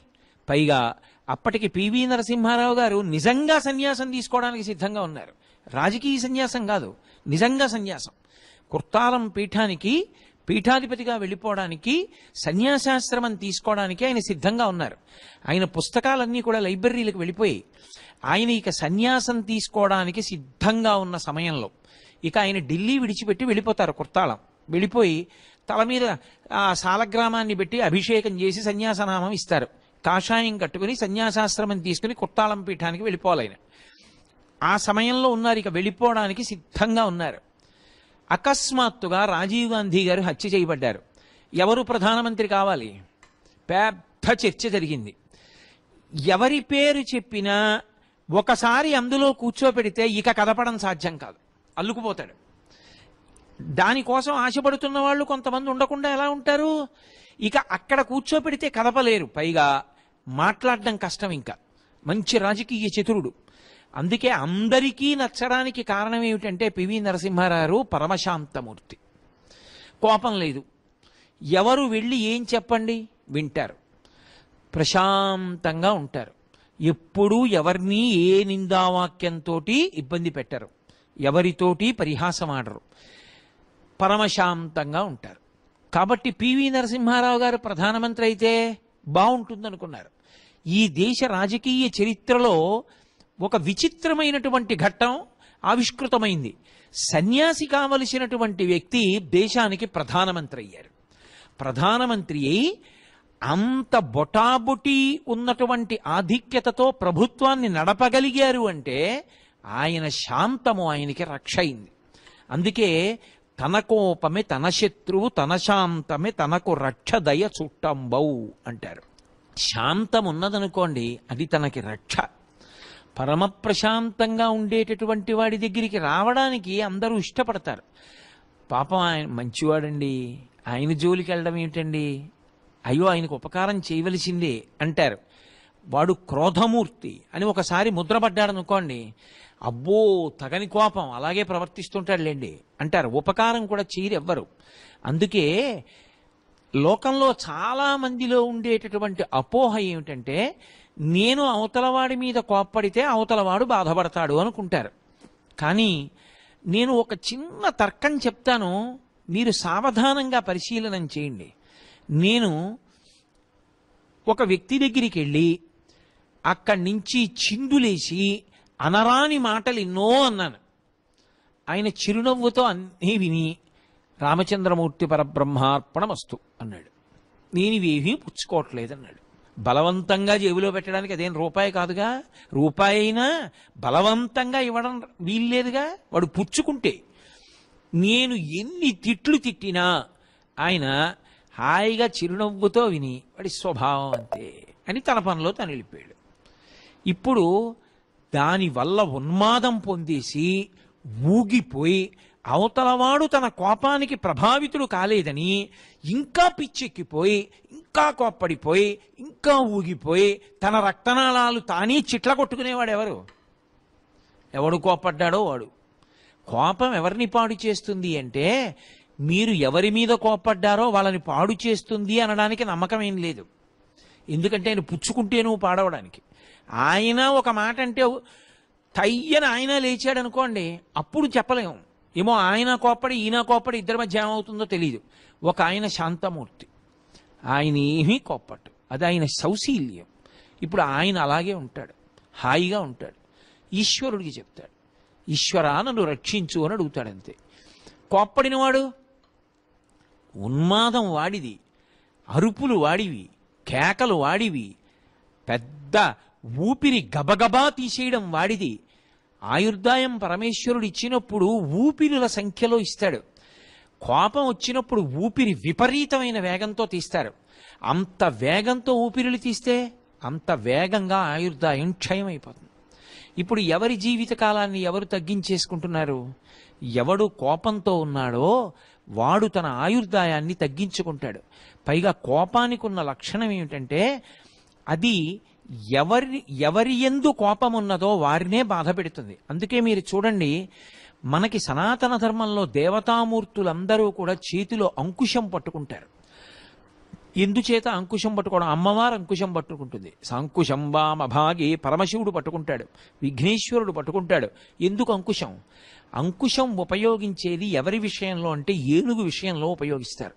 పైగా అప్పటికి పివి నరసింహారావు గారు నిజంగా సన్యాసం తీసుకోవడానికి సిద్ధంగా ఉన్నారు. రాజకీయ సన్యాసం కాదు, నిజంగా సన్యాసం. కుర్తాలం పీఠానికి పీఠాధిపతిగా వెళ్ళిపోవడానికి, సన్యాసాశ్రమం తీసుకోవడానికి ఆయన సిద్ధంగా ఉన్నారు. ఆయన పుస్తకాలన్నీ కూడా లైబ్రరీలకు వెళ్ళిపోయి ఆయన ఇక సన్యాసం తీసుకోవడానికి సిద్ధంగా ఉన్న సమయంలో ఇక ఆయన ఢిల్లీ విడిచిపెట్టి వెళ్ళిపోతారు కుర్తాళం. వెళ్ళిపోయి తల మీద ఆ సాలగ్రామాన్ని పెట్టి అభిషేకం చేసి సన్యాసనామం ఇస్తారు. కాషాయం కట్టుకుని సన్యాసాశ్రమం తీసుకుని కుర్తాళం పీఠానికి వెళ్ళిపోవాలి ఆయన. ఆ సమయంలో ఉన్నారు, ఇక వెళ్ళిపోవడానికి సిద్ధంగా ఉన్నారు. అకస్మాత్తుగా రాజీవ్ గాంధీ గారు హత్య చేయబడ్డారు. ఎవరు ప్రధానమంత్రి కావాలి? పెద్ద చర్చ జరిగింది. ఎవరి పేరు చెప్పినా ఒకసారి అందులో కూర్చోపెడితే ఇక కదపడం సాధ్యం కాదు, అల్లుకుపోతాడు. దానికోసం ఆశపడుతున్న వాళ్ళు కొంతమంది ఉండకుండా ఎలా ఉంటారు? ఇక అక్కడ కూర్చోపెడితే కదపలేరు, పైగా మాట్లాడడం కష్టం. ఇంకా మంచి రాజకీయ చతురుడు. అందుకే అందరికీ నచ్చడానికి కారణం ఏమిటంటే పివి నరసింహారావు పరమశాంతమూర్తి. కోపం లేదు. ఎవరు వెళ్ళి ఏం చెప్పండి వింటారు, ప్రశాంతంగా ఉంటారు. ఎప్పుడూ ఎవరిని ఏ నిందావాక్యంతో ఇబ్బంది పెట్టరు, ఎవరితోటి పరిహాసం ఆడరు, పరమశాంతంగా ఉంటారు. కాబట్టి పివి నరసింహారావు గారు ప్రధానమంత్రి అయితే బాగుంటుందనుకున్నారు. ఈ దేశ రాజకీయ చరిత్రలో ఒక విచిత్రమైనటువంటి ఘట్టం ఆవిష్కృతమైంది. సన్యాసి కావలసినటువంటి వ్యక్తి దేశానికి ప్రధానమంత్రి అయ్యారు. ప్రధానమంత్రి అయి అంత బొటాబొటి ఉన్నటువంటి ఆధిక్యతతో ప్రభుత్వాన్ని నడపగలిగారు అంటే ఆయన శాంతము ఆయనకి రక్ష అయింది. అందుకే తన కోపమే తన శత్రువు, తన శాంతమే తనకు రక్షదయ చుట్టంబౌ అంటారు. శాంతం ఉన్నదనుకోండి, అది తనకి రక్ష. పరమ ప్రశాంతంగా ఉండేటటువంటి వాడి దగ్గరికి రావడానికి అందరూ ఇష్టపడతారు. పాపం ఆయన మంచివాడండి, ఆయన జోలికి వెళ్ళడం ఏమిటండి, అయ్యో ఆయనకు ఉపకారం చేయవలసిందే అంటారు. వాడు క్రోధమూర్తి అని ఒకసారి ముద్రపడ్డాడనుకోండి, అబ్బో తగని కోపం, అలాగే ప్రవర్తిస్తుంటాడులేండి అంటారు. ఉపకారం కూడా చేయరు ఎవ్వరు. అందుకే లోకంలో చాలా మందిలో ఉండేటటువంటి అపోహ ఏమిటంటే, నేను అవతలవాడి మీద కోప్పడితే అవతలవాడు బాధపడతాడు అనుకుంటారు. కానీ నేను ఒక చిన్న తర్కం చెప్తాను, మీరు సావధానంగా పరిశీలనం చేయండి. నేను ఒక వ్యక్తి దగ్గరికి వెళ్ళి అక్కడి నుంచి చిందులేసి అనరాని మాటలు ఎన్నో అన్నాను. ఆయన చిరునవ్వుతో అన్నీ విని రామచంద్రమూర్తి పరబ్రహ్మార్పణమస్తు అన్నాడు. నేను ఇవేమీ పుచ్చుకోవట్లేదన్నాడు. బలవంతంగా జేబులో పెట్టడానికి అదేం రూపాయి కాదుగా, రూపాయి అయినా బలవంతంగా ఇవ్వడం వీల్లేదుగా, వాడు పుచ్చుకుంటే. నేను ఎన్ని తిట్లు తిట్టినా ఆయన హాయిగా చిరునవ్వుతో విని వాడి స్వభావం అంతే అని తన పనిలో తను వెళ్ళిపోయాడు. ఇప్పుడు దానివల్ల ఉన్మాదం పొందేసి ఊగిపోయి అవతలవాడు తన కోపానికి ప్రభావితుడు కాలేదని ఇంకా పిచ్చెక్కిపోయి ఇంకా కోప్పడిపోయి ఇంకా ఊగిపోయి తన రక్తనాళాలు తానే చిట్ల కొట్టుకునేవాడు ఎవరు? ఎవడు కోప్పడ్డాడో వాడు. కోపం ఎవరిని పాడు చేస్తుంది అంటే, మీరు ఎవరి మీద కోప్పడ్డారో వాళ్ళని పాడు చేస్తుంది అనడానికి నమ్మకం ఏం లేదు. ఎందుకంటే ఆయన పుచ్చుకుంటే నువ్వు పాడవడానికి. ఆయన ఒక మాట అంటే తయ్యన ఆయన లేచాడు అనుకోండి, అప్పుడు చెప్పలేము. ఏమో ఆయన కోప్పడి ఈయన కోప్పడి ఇద్దరి మధ్య ఏమవుతుందో తెలియదు. ఒక ఆయన శాంతమూర్తి, ఆయన ఏమీ కోప్పట్టు, అది ఆయన సౌశీల్యం. ఇప్పుడు ఆయన అలాగే ఉంటాడు, హాయిగా ఉంటాడు. ఈశ్వరుడికి చెప్తాడు, ఈశ్వరా నన్ను రక్షించు అని అడుగుతాడు అంతే. కోప్పడినవాడు ఉన్మాదం వాడిది, అరుపులు వాడివి, కేకలు వాడివి, పెద్ద ఊపిరి గబగబా తీసేయడం వాడిది. ఆయుర్దాయం పరమేశ్వరుడు ఇచ్చినప్పుడు ఊపిరుల సంఖ్యలో ఇస్తాడు. కోపం వచ్చినప్పుడు ఊపిరి విపరీతమైన వేగంతో తీస్తారు. అంత వేగంతో ఊపిరులు తీస్తే అంత వేగంగా ఆయుర్దాయం క్షయమైపోతుంది. ఇప్పుడు ఎవరి జీవిత కాలాన్ని ఎవరు తగ్గించేసుకుంటున్నారు? ఎవడు కోపంతో ఉన్నాడో వాడు తన ఆయుర్దాయాన్ని తగ్గించుకుంటాడు. పైగా కోపానికి ఉన్న లక్షణం ఏమిటంటే, అది ఎవరి యందు కోపం ఉన్నదో వారినే బాధ పెడుతుంది. అందుకే మీరు చూడండి, మనకి సనాతన ధర్మంలో దేవతామూర్తులందరూ కూడా చేతిలో అంకుశం పట్టుకుంటారు. ఎందుచేత అంకుశం పట్టుకోవడం? అమ్మవారు అంకుశం పట్టుకుంటుంది. సాంకుశం వామభాగే పరమశివుడు పట్టుకుంటాడు, విఘ్నేశ్వరుడు పట్టుకుంటాడు. ఎందుకు అంకుశం? అంకుశం ఉపయోగించేది ఎవరి విషయంలో అంటే ఏనుగు విషయంలో ఉపయోగిస్తారు.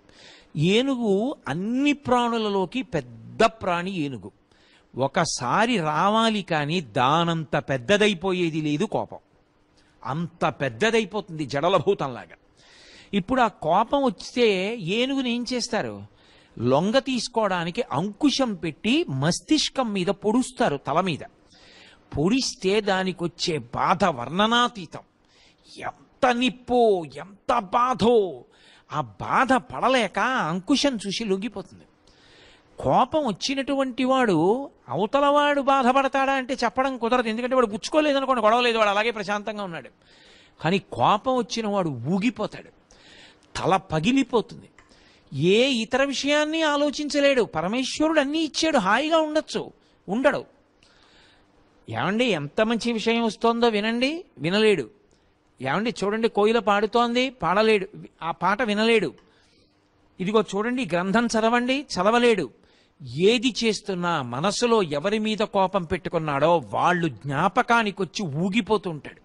ఏనుగు అన్ని ప్రాణులలోకి పెద్ద ప్రాణి ఏనుగు. ఒకసారి రావాలి కానీ దానంత పెద్దదైపోయేది లేదు కోపం. అంత పెద్దదైపోతుంది జడలభూతంలాగా. ఇప్పుడు ఆ కోపం వస్తే ఏనుగుని ఏం చేస్తారు? లొంగ తీసుకోవడానికి అంకుశం పెట్టి మస్తిష్కం మీద పొడుస్తారు, తల మీద పొడిస్తే దానికి వచ్చే బాధ వర్ణనాతీతం. ఎంత నిప్పో, ఎంత బాధో, ఆ బాధ పడలేక అంకుశం చూసి లొంగిపోతుంది. కోపం వచ్చినటువంటి వాడు అవతలవాడు బాధపడతాడా అంటే చెప్పడం కుదరదు. ఎందుకంటే వాడు పుచ్చుకోలేదనుకోండి, గొడవలేదు, వాడు అలాగే ప్రశాంతంగా ఉన్నాడు. కానీ కోపం వచ్చిన వాడు ఊగిపోతాడు, తల పగిలిపోతుంది. ఏ ఇతర విషయాన్ని ఆలోచించలేడు. పరమేశ్వరుడు అన్నీ ఇచ్చాడు, హాయిగా ఉండొచ్చు, ఉండడు. ఏమండి ఎంత మంచి విషయం వస్తోందో వినండి, వినలేడు. ఏమండి చూడండి కోయిల పాడుతోంది, పాడలేడు, ఆ పాట వినలేడు. ఇదిగో చూడండి గ్రంథం చదవండి, చదవలేడు. ఏది చేస్తున్నా మనసులో ఎవరి మీద కోపం పెట్టుకున్నాడో వాళ్ళు జ్ఞాపకానికి వచ్చి ఊగిపోతూ ఉంటాడు.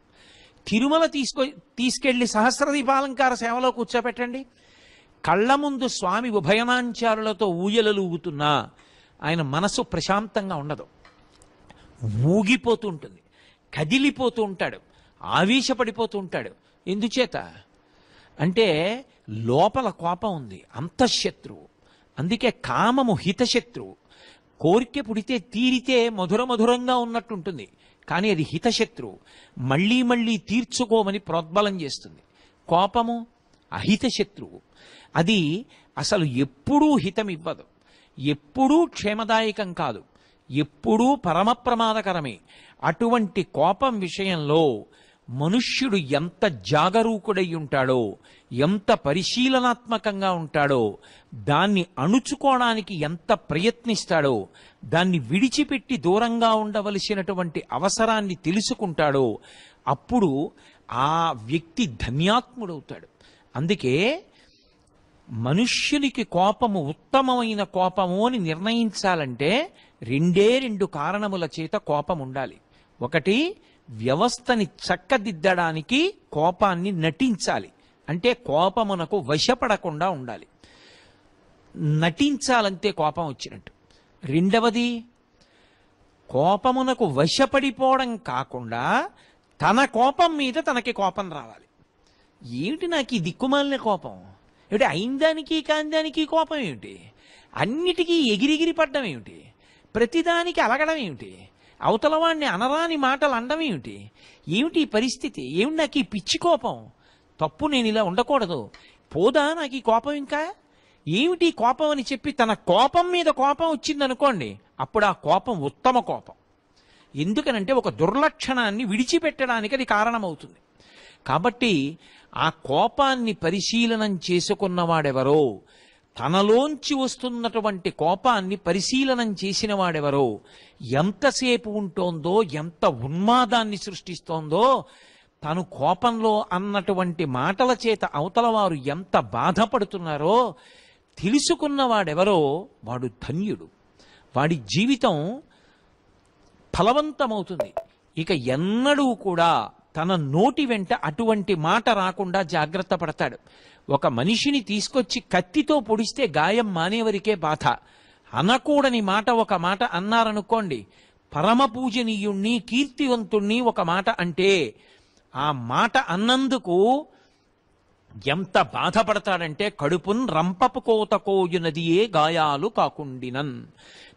తిరుమల తీసుకెళ్లి సహస్రదీపాలంకార సేవలో కూర్చోపెట్టండి, కళ్ళ ముందు స్వామి ఉభయనాంచారులతో ఊయలలు ఊగుతున్నా ఆయన మనసు ప్రశాంతంగా ఉండదు, ఊగిపోతూ ఉంటుంది, కదిలిపోతూ ఉంటాడు, ఆవేశపడిపోతూ ఉంటాడు. ఎందుచేత అంటే లోపల కోపం ఉంది, అంతఃశత్రువు. అందుకే కామము హితశత్రువు. కోరిక పుడితే తీరితే మధుర మధురంగా ఉన్నట్టుంటుంది, కానీ అది హితశత్రువు, మళ్ళీ మళ్ళీ తీర్చుకోమని ప్రోద్బలం చేస్తుంది. కోపము అహితశత్రువు, అది అసలు ఎప్పుడూ హితం ఇవ్వదు, ఎప్పుడూ క్షేమదాయకం కాదు, ఎప్పుడూ పరమ ప్రమాదకరమే. అటువంటి కోపం విషయంలో మనుష్యుడు ఎంత జాగరూకుడై ఉంటాడో, ఎంత పరిశీలనాత్మకంగా ఉంటాడో, దాన్ని అణుచుకోవడానికి ఎంత ప్రయత్నిస్తాడో, దాన్ని విడిచిపెట్టి దూరంగా ఉండవలసినటువంటి అవసరాన్ని తెలుసుకుంటాడో, అప్పుడు ఆ వ్యక్తి ధన్యాత్ముడవుతాడు. అందుకే మనుష్యునికి కోపము ఉత్తమమైన కోపము అని నిర్ణయించాలంటే రెండు కారణముల చేత కోపం ఉండాలి. ఒకటి, వ్యవస్థని చక్కదిద్దడానికి కోపాన్ని నటించాలి, అంటే కోపమునకు వశపడకుండా ఉండాలి, నటించాలంతే కోపం వచ్చినట్టు. రెండవది, కోపమునకు వశపడిపోవడం కాకుండా తన కోపం మీద తనకి కోపం రావాలి. ఏమిటి నాకు ఈ దిక్కుమాలిన కోపం ఏమిటి, అయిందానికి కాందానికి కోపం ఏమిటి, అన్నిటికీ ఎగిరిగిరి పడ్డం ఏమిటి, ప్రతిదానికి అలగడం ఏమిటి, అవతలవాడిని అనరాని మాటలు అనడం ఏమిటి, ఏమిటి ఈ పరిస్థితి, ఏమిటి నాకు ఈ పిచ్చి కోపం, తప్పు, నేను ఇలా ఉండకూడదు, పోదా నాకు ఈ కోపం, ఇంకా ఏమిటి కోపం అని చెప్పి తన కోపం మీద కోపం వచ్చిందనుకోండి, అప్పుడు ఆ కోపం ఉత్తమ కోపం. ఎందుకనంటే ఒక దుర్లక్షణాన్ని విడిచిపెట్టడానికి అది కారణమవుతుంది. కాబట్టి ఆ కోపాన్ని పరిశీలనం చేసుకున్నవాడెవరో, తనలోంచి వస్తున్నటువంటి కోపాన్ని పరిశీలనం చేసిన వాడెవరో, ఎంతసేపు ఉంటోందో, ఎంత ఉన్మాదాన్ని సృష్టిస్తోందో, తను కోపంలో అన్నటువంటి మాటల చేత అవతల వారు ఎంత బాధపడుతున్నారో తెలుసుకున్నవాడెవరో వాడు ధన్యుడు, వాడి జీవితం ఫలవంతమవుతుంది. ఇక ఎన్నడూ కూడా తన నోటి వెంట అటువంటి మాట రాకుండా జాగ్రత్త పడతాడు. ఒక మనిషిని తీసుకొచ్చి కత్తితో పొడిస్తే గాయం మానేవరికే బాధ, అనకూడని మాట ఒక మాట అన్నారనుకోండి, పరమ పూజనీయుణ్ణి కీర్తివంతుణ్ణి ఒక మాట అంటే ఆ మాట అన్నందుకు ఎంత బాధపడతాడంటే కడుపున్ రంపపు కోత కోయునదియే గాయాలు కాకుండినన్.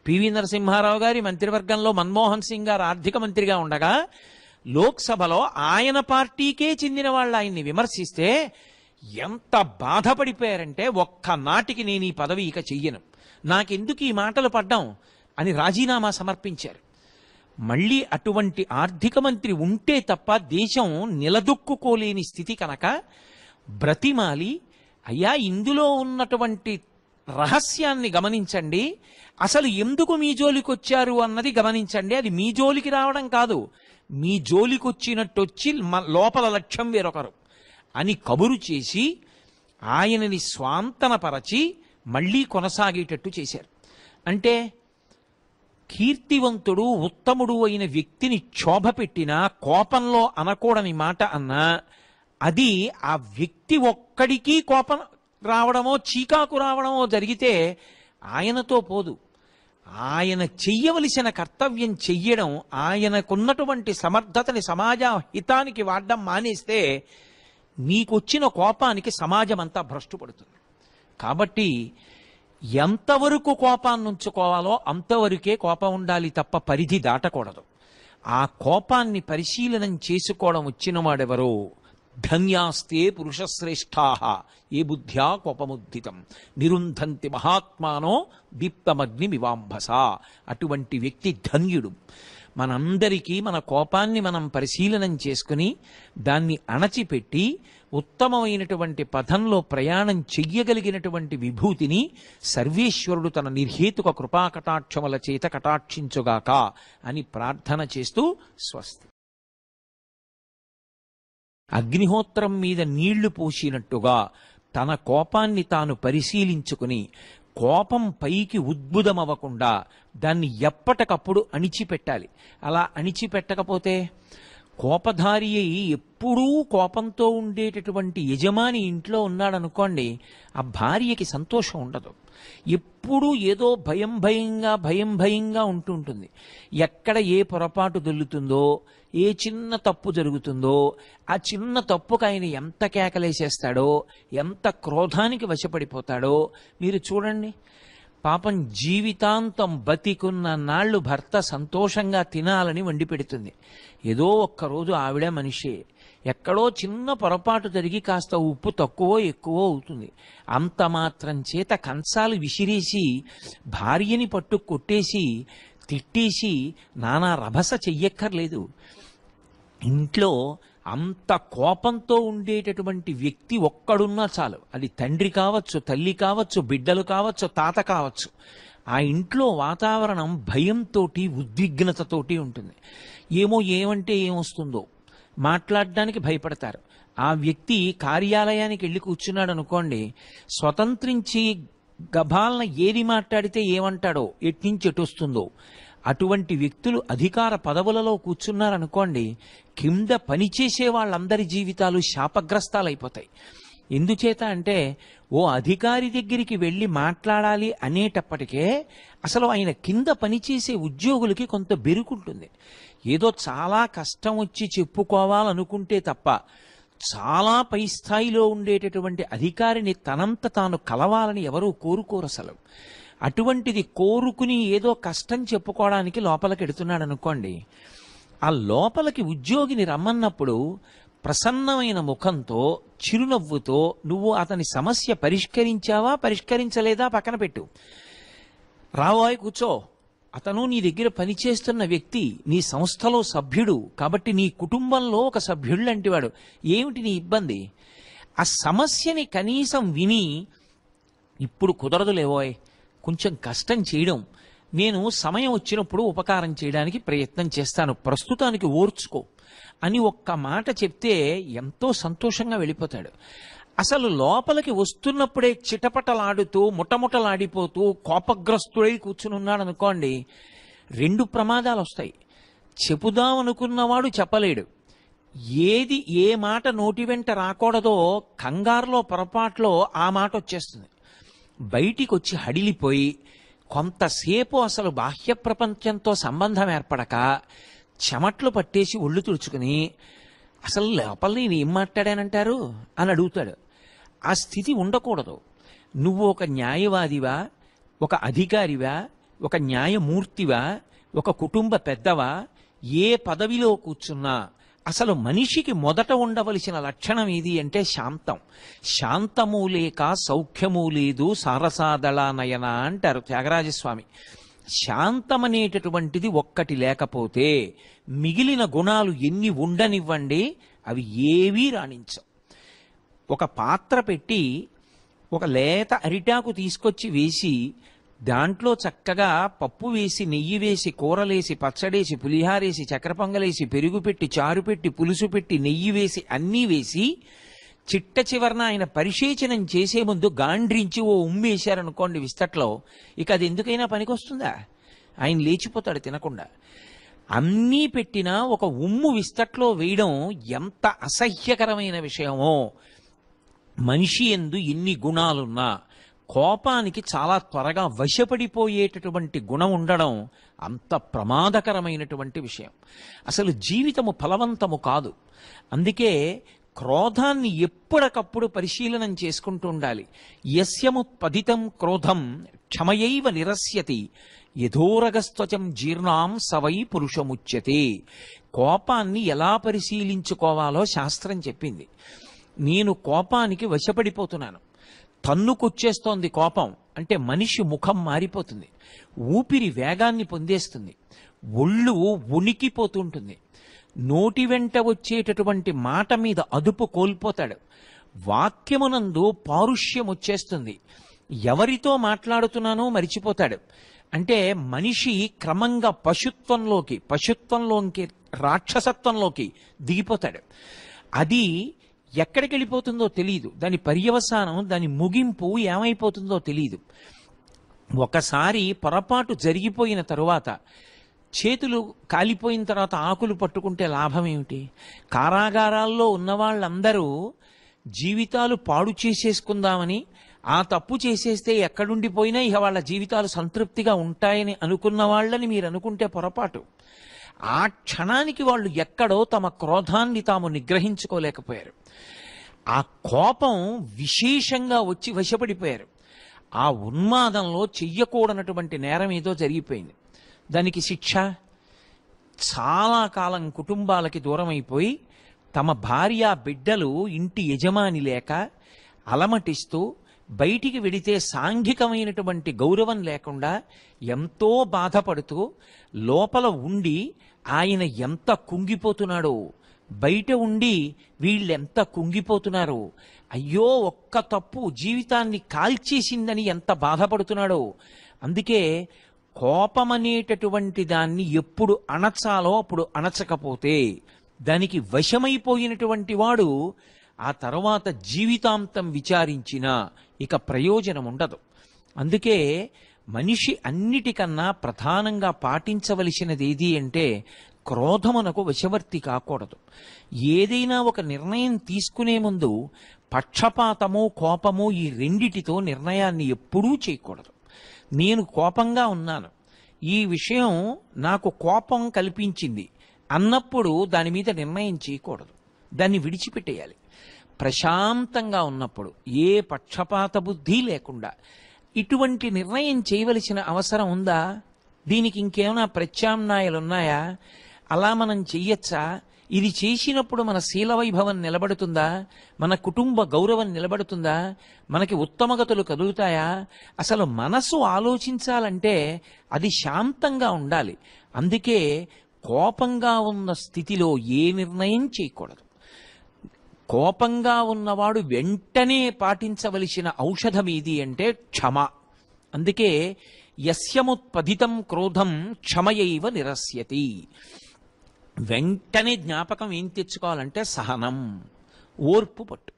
పివి నరసింహారావు గారి మంత్రివర్గంలో మన్మోహన్ సింగ్ గారు ఆర్థిక మంత్రిగా ఉండగా లోక్సభలో ఆయన పార్టీకే చెందిన వాళ్ళు ఆయన్ని విమర్శిస్తే ఎంత బాధపడిపోయారంటే, ఒక్క నాటికి నేను ఈ పదవి ఇక చెయ్యను, నాకెందుకు ఈ మాటలు పడ్డాం అని రాజీనామా సమర్పించారు. మళ్ళీ అటువంటి ఆర్థిక మంత్రి ఉంటే తప్ప దేశం నిలదొక్కుకోలేని స్థితి కనుక బ్రతిమాలి, అయ్యా ఇందులో ఉన్నటువంటి రహస్యాన్ని గమనించండి, అసలు ఎందుకు మీ జోలికి వచ్చారు అన్నది గమనించండి, అది మీ జోలికి రావడం కాదు, మీ జోలికి వచ్చినట్టు వచ్చి లోపల లక్ష్యం వేరొకరు అని కబురు చేసి ఆయనని స్వాంతనపరచి మళ్ళీ కొనసాగేటట్టు చేశారు. అంటే కీర్తివంతుడు ఉత్తముడు అయిన వ్యక్తిని క్షోభ పెట్టినా, కోపంలో అనకూడని మాట అన్నా, అది ఆ వ్యక్తి ఒక్కడికి కోపం రావడమో చీకాకు రావడమో జరిగితే ఆయనతో పోదు, ఆయన చెయ్యవలసిన కర్తవ్యం చెయ్యడం, ఆయనకున్నటువంటి సమర్థతని సమాజ హితానికి వాడడం మానేస్తే నీకొచ్చిన కోపానికి సమాజం అంతా భ్రష్టుపడుతుంది. కాబట్టి ఎంతవరకు కోపాన్ని ఉంచుకోవాలో అంతవరకే కోపం ఉండాలి తప్ప పరిధి దాటకూడదు. ఆ కోపాన్ని పరిశీలనం చేసుకోవడం వచ్చిన వాడెవరో ధన్యాస్తే పురుషశ్రేష్ఠాః ఏ బుద్ధ్యా కోపముద్ధితం నిరుంధంతి మహాత్మానో దీప్తమగ్నిమివాంభస. అటువంటి వ్యక్తి ధన్యుడు. మనందరికీ మన కోపాన్ని మనం పరిశీలనం చేసుకుని దాన్ని అణచిపెట్టి ఉత్తమమైనటువంటి పథంలో ప్రయాణం చెయ్యగలిగినటువంటి విభూతిని సర్వేశ్వరుడు తన నిర్హేతుక కృపాకటాక్షముల చేత కటాక్షించుగాక అని ప్రార్థన చేస్తూ స్వస్తి. అగ్నిహోత్రం మీద నీళ్లు పోసినట్టుగా తన కోపాన్ని తాను పరిశీలించుకుని కోపం పైకి ఉద్భుతమవ్వకుండా దాన్ని ఎప్పటికప్పుడు అణిచిపెట్టాలి. అలా అణిచిపెట్టకపోతే కోపధారి అయి ఎప్పుడూ కోపంతో ఉండేటటువంటి యజమాని ఇంట్లో ఉన్నాడనుకోండి, ఆ భార్యకి సంతోషం ఉండదు. ఎప్పుడూ ఏదో భయం భయంగా ఉంటుంటుంది. ఎక్కడ ఏ పొరపాటు దొల్లుతుందో, ఏ చిన్న తప్పు జరుగుతుందో, ఆ చిన్న తప్పుకు ఆయన ఎంత కేకలేసేస్తాడో, ఎంత క్రోధానికి వశపడిపోతాడో మీరు చూడండి. పాపం జీవితాంతం బతికున్న నాళ్లు భర్త సంతోషంగా తినాలని వండి పెడుతుంది. ఏదో ఒక్కరోజు ఆవిడ మనిషే, ఎక్కడో చిన్న పొరపాటు జరిగి కాస్త ఉప్పు తక్కువో ఎక్కువో అవుతుంది. అంత మాత్రం చేత కంచాలు విసిరేసి భార్యని పట్టు కొట్టేసి తిట్టేసి నానా రభస చెయ్యక్కర్లేదు. ఇంట్లో అంత కోపంతో ఉండేటటువంటి వ్యక్తి ఒక్కడున్నా చాలు. అది తండ్రి కావచ్చు, తల్లి కావచ్చు, బిడ్డలు కావచ్చు, తాత కావచ్చు. ఆ ఇంట్లో వాతావరణం భయంతో ఉద్విగ్నతతోటి ఉంటుంది. ఏమంటే ఏమొస్తుందో మాట్లాడడానికి భయపడతారు. ఆ వ్యక్తి కార్యాలయానికి వెళ్ళి కూర్చున్నాడు అనుకోండి, స్వతంత్రించి గభాలన ఏది మాట్లాడితే ఏమంటాడో, ఎట్నుంచి ఎటొస్తుందో. అటువంటి వ్యక్తులు అధికార పదవులలో కూర్చున్నారనుకోండి, కింద పనిచేసే వాళ్ళందరి జీవితాలు శాపగ్రస్తాలైపోతాయి. ఎందుచేత అంటే ఓ అధికారి దగ్గరికి వెళ్ళి మాట్లాడాలి అనేటప్పటికే అసలు ఆయన కింద పనిచేసే ఉద్యోగులకి కొంత బెరుకుంటుంది. ఏదో చాలా కష్టం వచ్చి చెప్పుకోవాలనుకుంటే తప్ప చాలా పై స్థాయిలో ఉండేటటువంటి అధికారిని తనంత తాను కలవాలని ఎవరూ కోరుకోరు అసలు. అటువంటిది కోరుకుని ఏదో కష్టం చెప్పుకోవడానికి లోపలికి ఎడుతున్నాడు అనుకోండి, ఆ లోపలికి ఉద్యోగిని రమ్మన్నప్పుడు ప్రసన్నమైన ముఖంతో చిరునవ్వుతో నువ్వు అతని సమస్య పరిష్కరించావా పరిష్కరించలేదా పక్కన పెట్టు, రావాయ్ కూర్చో, అతను నీ దగ్గర పనిచేస్తున్న వ్యక్తి, నీ సంస్థలో సభ్యుడు కాబట్టి నీ కుటుంబంలో ఒక సభ్యుడు లాంటివాడు, ఏమిటి నీ ఇబ్బంది? ఆ సమస్యని కనీసం విని ఇప్పుడు కుదరదులేవోయ్, కొంచెం కష్టం చేయడం, నేను సమయం వచ్చినప్పుడు ఉపకారం చేయడానికి ప్రయత్నం చేస్తాను, ప్రస్తుతానికి ఓర్చుకో అని ఒక్క మాట చెప్తే ఎంతో సంతోషంగా వెళ్ళిపోతాడు. అసలు లోపలికి వస్తున్నప్పుడే చిటపటలాడుతూ ముటముటలాడిపోతూ కోపగ్రస్తుడై కూర్చుని ఉన్నాడు అనుకోండి, రెండు ప్రమాదాలు వస్తాయి. చెప్పుదామనుకున్నవాడు చెప్పలేడు. ఏది ఏ మాట నోటి వెంట రాకూడదో కంగారులో పొరపాట్లో ఆ మాట వచ్చేస్తుంది. బయటికి వచ్చి హడిలిపోయి కొంతసేపు అసలు బాహ్య ప్రపంచంతో సంబంధం ఏర్పడక చెమట్లు పట్టేసి ఒళ్ళు తుడుచుకుని అసలు లోపల నేను ఏం మాట్లాడానంటారు అని అడుగుతాడు. ఆ స్థితి ఉండకూడదు. నువ్వు ఒక న్యాయవాదివా, ఒక అధికారివా, ఒక న్యాయమూర్తివా, ఒక కుటుంబ పెద్దవా, ఏ పదవిలో కూర్చున్నా అసలు మనిషికి మొదట ఉండవలసిన లక్షణం ఏది అంటే శాంతం. శాంతము లేక సౌఖ్యము లేదు సారసాదళానయన అంటారు త్యాగరాజస్వామి. శాంతమనేటటువంటిది ఒక్కటి లేకపోతే మిగిలిన గుణాలు ఎన్ని ఉండనివ్వండి అవి ఏవీ రాణించవు. ఒక పాత్ర పెట్టి ఒక లేత అరిటాకు తీసుకొచ్చి వేసి దాంట్లో చక్కగా పప్పు వేసి నెయ్యి వేసి కూరలేసి పచ్చడేసి పులిహారేసి చక్కెర పొంగలేసి పెరుగు పెట్టి చారు పెట్టి పులుసు పెట్టి నెయ్యి వేసి అన్నీ వేసి చిట్ట చివరన ఆయన పరిశేచనం చేసే ముందు గాండ్రించి ఓ ఉమ్మేశారనుకోండి విస్తట్లో, ఇక అది ఎందుకైనా పనికొస్తుందా? ఆయన లేచిపోతాడు తినకుండా. అన్నీ పెట్టినా ఒక ఉమ్ము విస్తట్లో వేయడం ఎంత అసహ్యకరమైన విషయమో. మనిషి యందు ఎన్ని గుణాలున్నా కోపానికి చాలా త్వరగా వశపడిపోయేటటువంటి గుణం ఉండడం అంత ప్రమాదకరమైనటువంటి విషయం. అసలు జీవితము ఫలవంతము కాదు. అందుకే క్రోధాన్ని ఎప్పటికప్పుడు పరిశీలనం చేసుకుంటూ ఉండాలి. యస్యముత్పదితం క్రోధం క్షమయైవ నిరస్యతి యథోరగస్త్వచం జీర్ణాం సవై పురుషముచ్యతే. కోపాన్ని ఎలా పరిశీలించుకోవాలో శాస్త్రం చెప్పింది. నేను కోపానికి వశపడిపోతున్నాను, తన్నుకొచ్చేస్తోంది కోపం అంటే మనిషి ముఖం మారిపోతుంది, ఊపిరి వేగాన్ని పొందేస్తుంది, ఒళ్ళు ఉనికిపోతుంటుంది, నోటి వెంట వచ్చేటటువంటి మాట మీద అదుపు కోల్పోతాడు, వాక్యమునందు పారుష్యం వచ్చేస్తుంది, ఎవరితో మాట్లాడుతున్నానో మరిచిపోతాడు. అంటే మనిషి క్రమంగా పశుత్వంలోకి రాక్షసత్వంలోకి దిగిపోతాడు. అది ఎక్కడికి వెళ్ళిపోతుందో తెలియదు, దాని పర్యవసానం, దాని ముగింపు ఏమైపోతుందో తెలియదు. ఒకసారి పొరపాటు జరిగిపోయిన తరువాత, చేతులు కాలిపోయిన తర్వాత ఆకులు పట్టుకుంటే లాభం ఏమిటి? కారాగారాల్లో ఉన్న వాళ్ళందరూ జీవితాలు పాడు చేసేసుకుందామని, ఆ తప్పు చేసేస్తే ఎక్కడుండిపోయినా ఇక వాళ్ళ జీవితాలు సంతృప్తిగా ఉంటాయని అనుకున్న వాళ్ళని మీరు అనుకుంటే పొరపాటు. ఆ క్షణానికి వాళ్ళు ఎక్కడో తమ క్రోధాన్ని తాము నిగ్రహించుకోలేకపోయారు. ఆ కోపం విశేషంగా వచ్చి వశపడిపోయారు. ఆ ఉన్మాదంలో చెయ్యకూడనటువంటి నేరం ఏదో జరిగిపోయింది. దానికి శిక్ష చాలా కాలం కుటుంబాలకి దూరమైపోయి, తమ భార్య బిడ్డలు ఇంటి యజమాని లేక అలమటిస్తూ, బయటికి వెడితే సాంఘికమైనటువంటి గౌరవం లేకుండా ఎంతో బాధపడుతూ, లోపల ఉండి ఆయన ఎంత కుంగిపోతున్నాడో, బయట ఉండి వీళ్ళెంత కుంగిపోతున్నారో, అయ్యో ఒక్క తప్పు జీవితాన్ని కాల్చేసిందని ఎంత బాధపడుతున్నాడో. అందుకే కోపమనేటటువంటి దాన్ని ఎప్పుడు అణచాలో అప్పుడు అణచకపోతే దానికి వశమైపోయినటువంటి వాడు ఆ తర్వాత జీవితాంతం విచారించినా ఇక ప్రయోజనం ఉండదు. అందుకే మనిషి అన్నిటికన్నా ప్రధానంగా పాటించవలసినది ఏది అంటే, క్రోధమునకు వశవర్తి కాకూడదు. ఏదైనా ఒక నిర్ణయం తీసుకునే ముందు పక్షపాతము, కోపము, ఈ రెండిటితో నిర్ణయాన్ని ఎప్పుడూ చేయకూడదు. నేను కోపంగా ఉన్నాను, ఈ విషయం నాకు కోపం కల్పించింది అన్నప్పుడు దాని మీద నిర్ణయం చేయకూడదు, దాన్ని విడిచిపెట్టేయాలి. ప్రశాంతంగా ఉన్నప్పుడు, ఏ పక్షపాత బుద్ధి లేకుండా ఇటువంటి నిర్ణయం చేయవలసిన అవసరం ఉందా? దీనికి ఇంకేమైనా ప్రత్యామ్నాయాలు ఉన్నాయా? అలా మనం చెయ్యొచ్చా? ఇది చేసినప్పుడు మన శీల వైభవం నిలబడుతుందా? మన కుటుంబ గౌరవం నిలబడుతుందా? మనకి ఉత్తమగతులు కదులుతాయా? అసలు మనసు ఆలోచించాలంటే అది శాంతంగా ఉండాలి. అందుకే కోపంగా ఉన్న స్థితిలో ఏ నిర్ణయం చేయకూడదు. కోపంగా ఉన్నవాడు వెంటనే పాటించవలసిన ఔషధం ఏది అంటే క్షమ. అందుకే యస్యముత్పదితం క్రోధం క్షమయైవ నిరస్యతి. వెంటనే జ్ఞాపకం ఏం తెచ్చుకోవాలంటే సహనం, ఓర్పు పట్టు.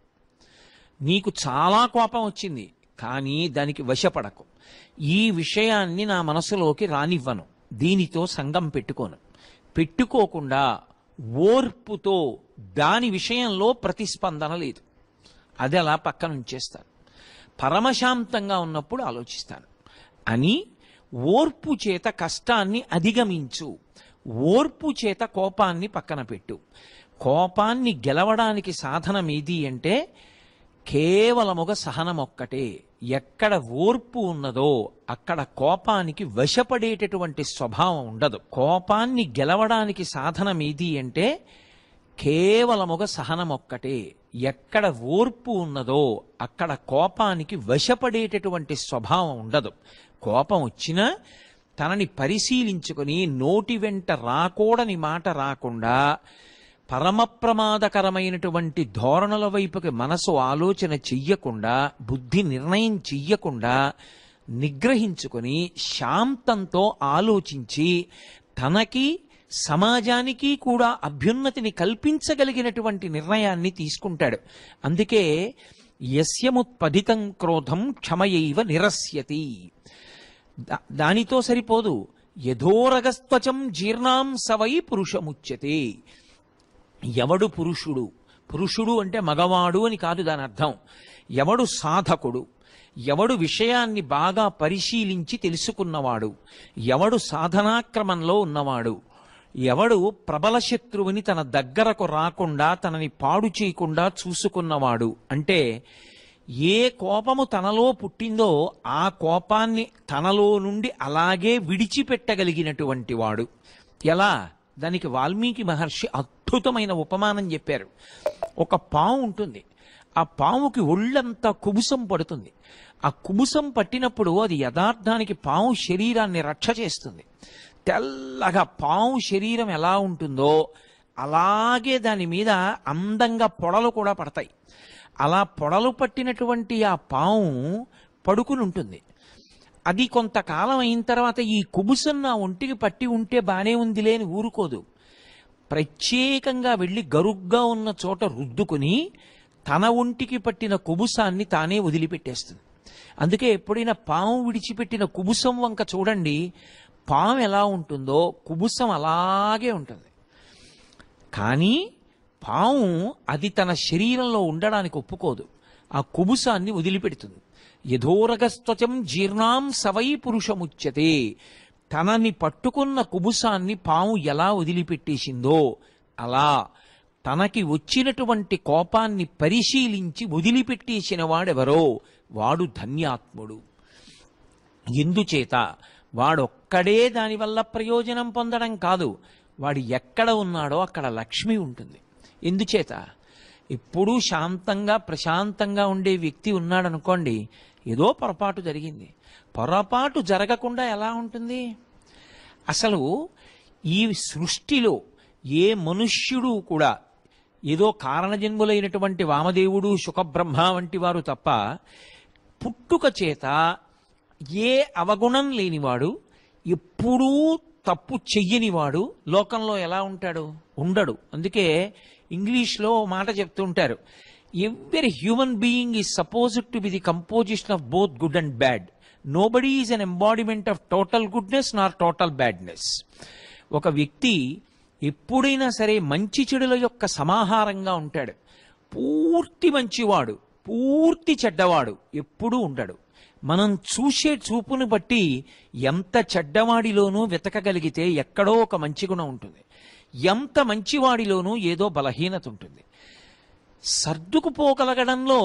నీకు చాలా కోపం వచ్చింది, కానీ దానికి వశపడకు. ఈ విషయాన్ని నా మనసులోకి రానివ్వను, దీనితో సంగం పెట్టుకోకుండా ఓర్పుతో దాని విషయంలో ప్రతిస్పందన లేదు, అది అలా పక్కన ఉంచేస్తాను, పరమశాంతంగా ఉన్నప్పుడు ఆలోచిస్తాను అని ఓర్పు చేత కష్టాన్ని అధిగమించు. ఓర్పు చేత కోపాన్ని పక్కన పెట్టు. కోపాన్ని గెలవడానికి సాధనం ఏది అంటే కేవలముగా సహనం ఒక్కటే. ఎక్కడ ఓర్పు ఉన్నదో అక్కడ కోపానికి వశపడేటటువంటి స్వభావం ఉండదు. కోపాన్ని గెలవడానికి సాధనం ఏది అంటే కేవలముగా సహనం ఒక్కటే. ఎక్కడ ఓర్పు ఉన్నదో అక్కడ కోపానికి వశపడేటటువంటి స్వభావం ఉండదు. కోపం వచ్చినా తనని పరిశీలించుకుని నోటి వెంట రాకూడని మాట రాకుండా, పరమ ప్రమాదకరమైనటువంటి ధోరణుల వైపుకి మనసు ఆలోచన చెయ్యకుండా, బుద్ధి నిర్ణయం చెయ్యకుండా నిగ్రహించుకొని శాంతంతో ఆలోచించి తనకి సమాజానికి కూడా అభ్యున్నతిని కల్పించగలిగినటువంటి నిర్ణయాన్ని తీసుకుంటాడు. అందుకే యస్యముత్పదితం క్రోధం క్షమయైవ నిరస్యతి. దానితో సరిపోదు. యథోరగస్త్వచం జీర్ణాం సవై పురుషముచ్యతే. ఎవడు పురుషుడు? పురుషుడు అంటే మగవాడు అని కాదు దాని అర్థం. ఎవడు సాధకుడు, ఎవడు విషయాన్ని బాగా పరిశీలించి తెలుసుకున్నవాడు, ఎవడు సాధనాక్రమంలో ఉన్నవాడు, ఎవడు ప్రబల శత్రువుని తన దగ్గరకు రాకుండా తనని పాడు చేయకుండా చూసుకున్నవాడు, అంటే ఏ కోపము తనలో పుట్టిందో ఆ కోపాన్ని తనలో నుండి అలాగే విడిచిపెట్టగలిగినటువంటి వాడు. ఎలా? దానికి వాల్మీకి మహర్షి అద్భుతమైన ఉపమానం చెప్పారు. ఒక పాము ఉంటుంది, ఆ పాముకి ఒళ్ళంతా కుబుసం పడుతుంది. ఆ కుబుసం పట్టినప్పుడు అది యథార్థానికి పాము శరీరాన్ని రక్ష చేస్తుంది. తెల్లగా పాము శరీరం ఎలా ఉంటుందో అలాగే దాని మీద అందంగా పొడలు కూడా పడతాయి. అలా పొడలు పట్టినటువంటి ఆ పాము పడుకుని ఉంటుంది. అది కొంతకాలం అయిన తర్వాత ఈ కుబుసం నా ఒంటికి పట్టి ఉంటే బానే ఉంది లేని ఊరుకోదు. ప్రత్యేకంగా వెళ్ళి గరుగ్గా ఉన్న చోట రుద్దుకుని తన ఒంటికి పట్టిన కుబుసాన్ని తానే వదిలిపెట్టేస్తుంది. అందుకే ఎప్పుడైనా పాము విడిచిపెట్టిన కుబుసం వంక చూడండి, పాము ఎలా ఉంటుందో కుబుసం అలాగే ఉంటుంది. కానీ పాము అది తన శరీరంలో ఉండడానికి ఒప్పుకోదు, ఆ కుబుసాన్ని వదిలిపెడుతుంది. యథోరగస్త్వచం జీర్ణాం సవై పురుషముచ్యతే. తనని పట్టుకున్న కుబుసాన్ని పాము ఎలా వదిలిపెట్టేసిందో అలా తనకి వచ్చినటువంటి కోపాన్ని పరిశీలించి వదిలిపెట్టేసిన వాడెవరో వాడు ధన్యాత్ముడు. ఎందుచేత వాడొక్కడే దానివల్ల ప్రయోజనం పొందడం కాదు, వాడు ఎక్కడ ఉన్నాడో అక్కడ లక్ష్మి ఉంటుంది. ఎందుచేత ఎప్పుడూ శాంతంగా ప్రశాంతంగా ఉండే వ్యక్తి ఉన్నాడనుకోండి, ఏదో పొరపాటు జరిగింది, పొరపాటు జరగకుండా ఎలా ఉంటుంది? అసలు ఈ సృష్టిలో ఏ మనుష్యుడు కూడా ఏదో కారణజన్ములైనటువంటి వామదేవుడు శుకబ్రహ్మ వంటి వారు తప్ప పుట్టుక చేత ఏ అవగుణం లేనివాడు, ఎప్పుడూ తప్పు చెయ్యనివాడు లోకంలో ఎలా ఉంటాడు? ఉండడు. అందుకే ఇంగ్లీష్లో మాట చెప్తుంటారు, every human being is supposed to be the composition of both good and bad. Nobody is an embodiment of total goodness Nar total badness. ఒక వ్యక్తి ఎప్పుడైనా సరే మంచి చెడుల యొక్క సమాహారంగా ఉంటాడు. పూర్తి మంచివాడు పూర్తి చెడ్డవాడు ఎప్పుడూ ఉండడు. మనం చూసే చూపును బట్టి ఎంత చెడ్డవాడిలోనూ వెతకగలిగితే ఎక్కడో ఒక మంచి గుణం ఉంటుంది, ఎంత మంచివాడిలోనూ ఏదో బలహీనత ఉంటుంది. సర్దుకుపోగలగడంలో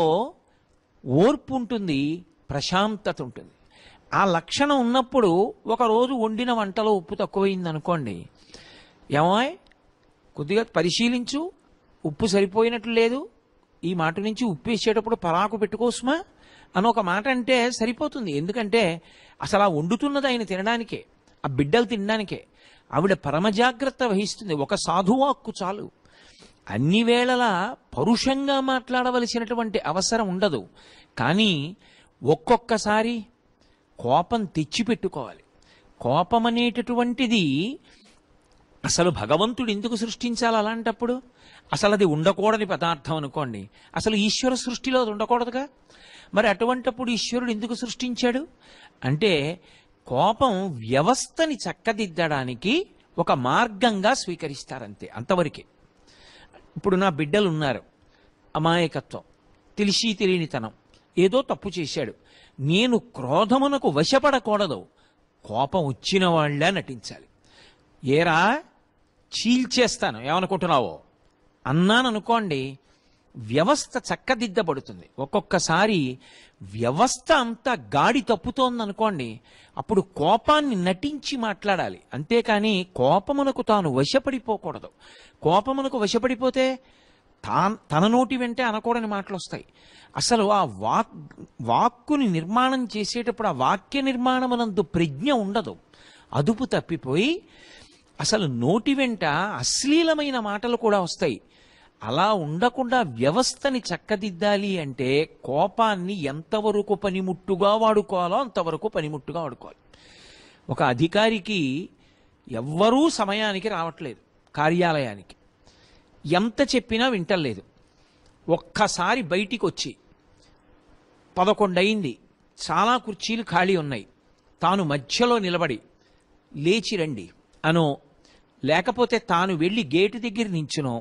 ఓర్పు ఉంటుంది, ప్రశాంతత ఉంటుంది. ఆ లక్షణం ఉన్నప్పుడు ఒకరోజు వండిన వంటలో ఉప్పు తక్కువైంది అనుకోండి, ఏమాయ్ కొద్దిగా పరిశీలించు, ఉప్పు సరిపోయినట్లు లేదు, ఈ మాట నుంచి ఉప్పు వేసేటప్పుడు పరాకు పెట్టుకోసమా అని ఒక మాట అంటే సరిపోతుంది. ఎందుకంటే అసలు ఆ వండుతున్నది ఆయన తినడానికే, ఆ బిడ్డలు తినడానికే. ఆవిడ పరమజాగ్రత్త వహిస్తుంది. ఒక సాధువాక్కు చాలు. అన్ని వేళలా పరుషంగా మాట్లాడవలసినటువంటి అవసరం ఉండదు. కానీ ఒక్కొక్కసారి కోపం తెచ్చిపెట్టుకోవాలి. కోపం అనేటటువంటిది అసలు భగవంతుడు ఎందుకు సృష్టించాలి? అలాంటప్పుడు అసలు అది ఉండకూడని పదార్థం అనుకోండి, అసలు ఈశ్వర సృష్టిలో అది ఉండకూడదుగా. మరి అటువంటప్పుడు ఈశ్వరుడు ఎందుకు సృష్టించాడు అంటే కోపం వ్యవస్థని చక్కదిద్దడానికి ఒక మార్గంగా స్వీకరిస్తారంతే, అంతవరకే. ఇప్పుడు నా బిడ్డలు ఉన్నారు, అమాయకత్వం, తెలిసి తెలియనితనం, ఏదో తప్పు చేశాడు, నేను క్రోధమునకు వశపడకూడదు, కోపం వచ్చిన వాళ్ళ నటించాలి. ఏరా చీల్చేస్తాను ఏమనుకుంటున్నావో అన్నాననుకోండి, వ్యవస్థ చక్కదిద్దబడుతుంది. ఒక్కొక్కసారి వ్యవస్థ అంతా గాడి తప్పుతోందనుకోండి, అప్పుడు కోపాన్ని నటించి మాట్లాడాలి, అంతేకాని కోపమునకు తాను వశపడిపోకూడదు. కోపమునకు వశపడిపోతే తన నోటి వెంటే అనకూడని మాటలు వస్తాయి. అసలు ఆ వాక్కుని నిర్మాణం చేసేటప్పుడు ఆ వాక్య నిర్మాణమునందు ప్రజ్ఞ ఉండదు, అదుపు తప్పిపోయి అసలు నోటి వెంట అశ్లీలమైన మాటలు కూడా వస్తాయి. అలా ఉండకుండా వ్యవస్థని చక్కదిద్దాలి అంటే కోపాన్ని ఎంతవరకు పనిముట్టుగా వాడుకోవాలో అంతవరకు పనిముట్టుగా వాడుకోవాలి. ఒక అధికారికి ఎవ్వరూ సమయానికి రావట్లేదు కార్యాలయానికి, ఎంత చెప్పినా వింటలేదు. ఒక్కసారి బయటికి వచ్చి 11 అయింది, చాలా కుర్చీలు ఖాళీ ఉన్నాయి, తాను మధ్యలో నిలబడి లేచి రండి అనో, లేకపోతే తాను వెళ్ళి గేటు దగ్గర నించునో,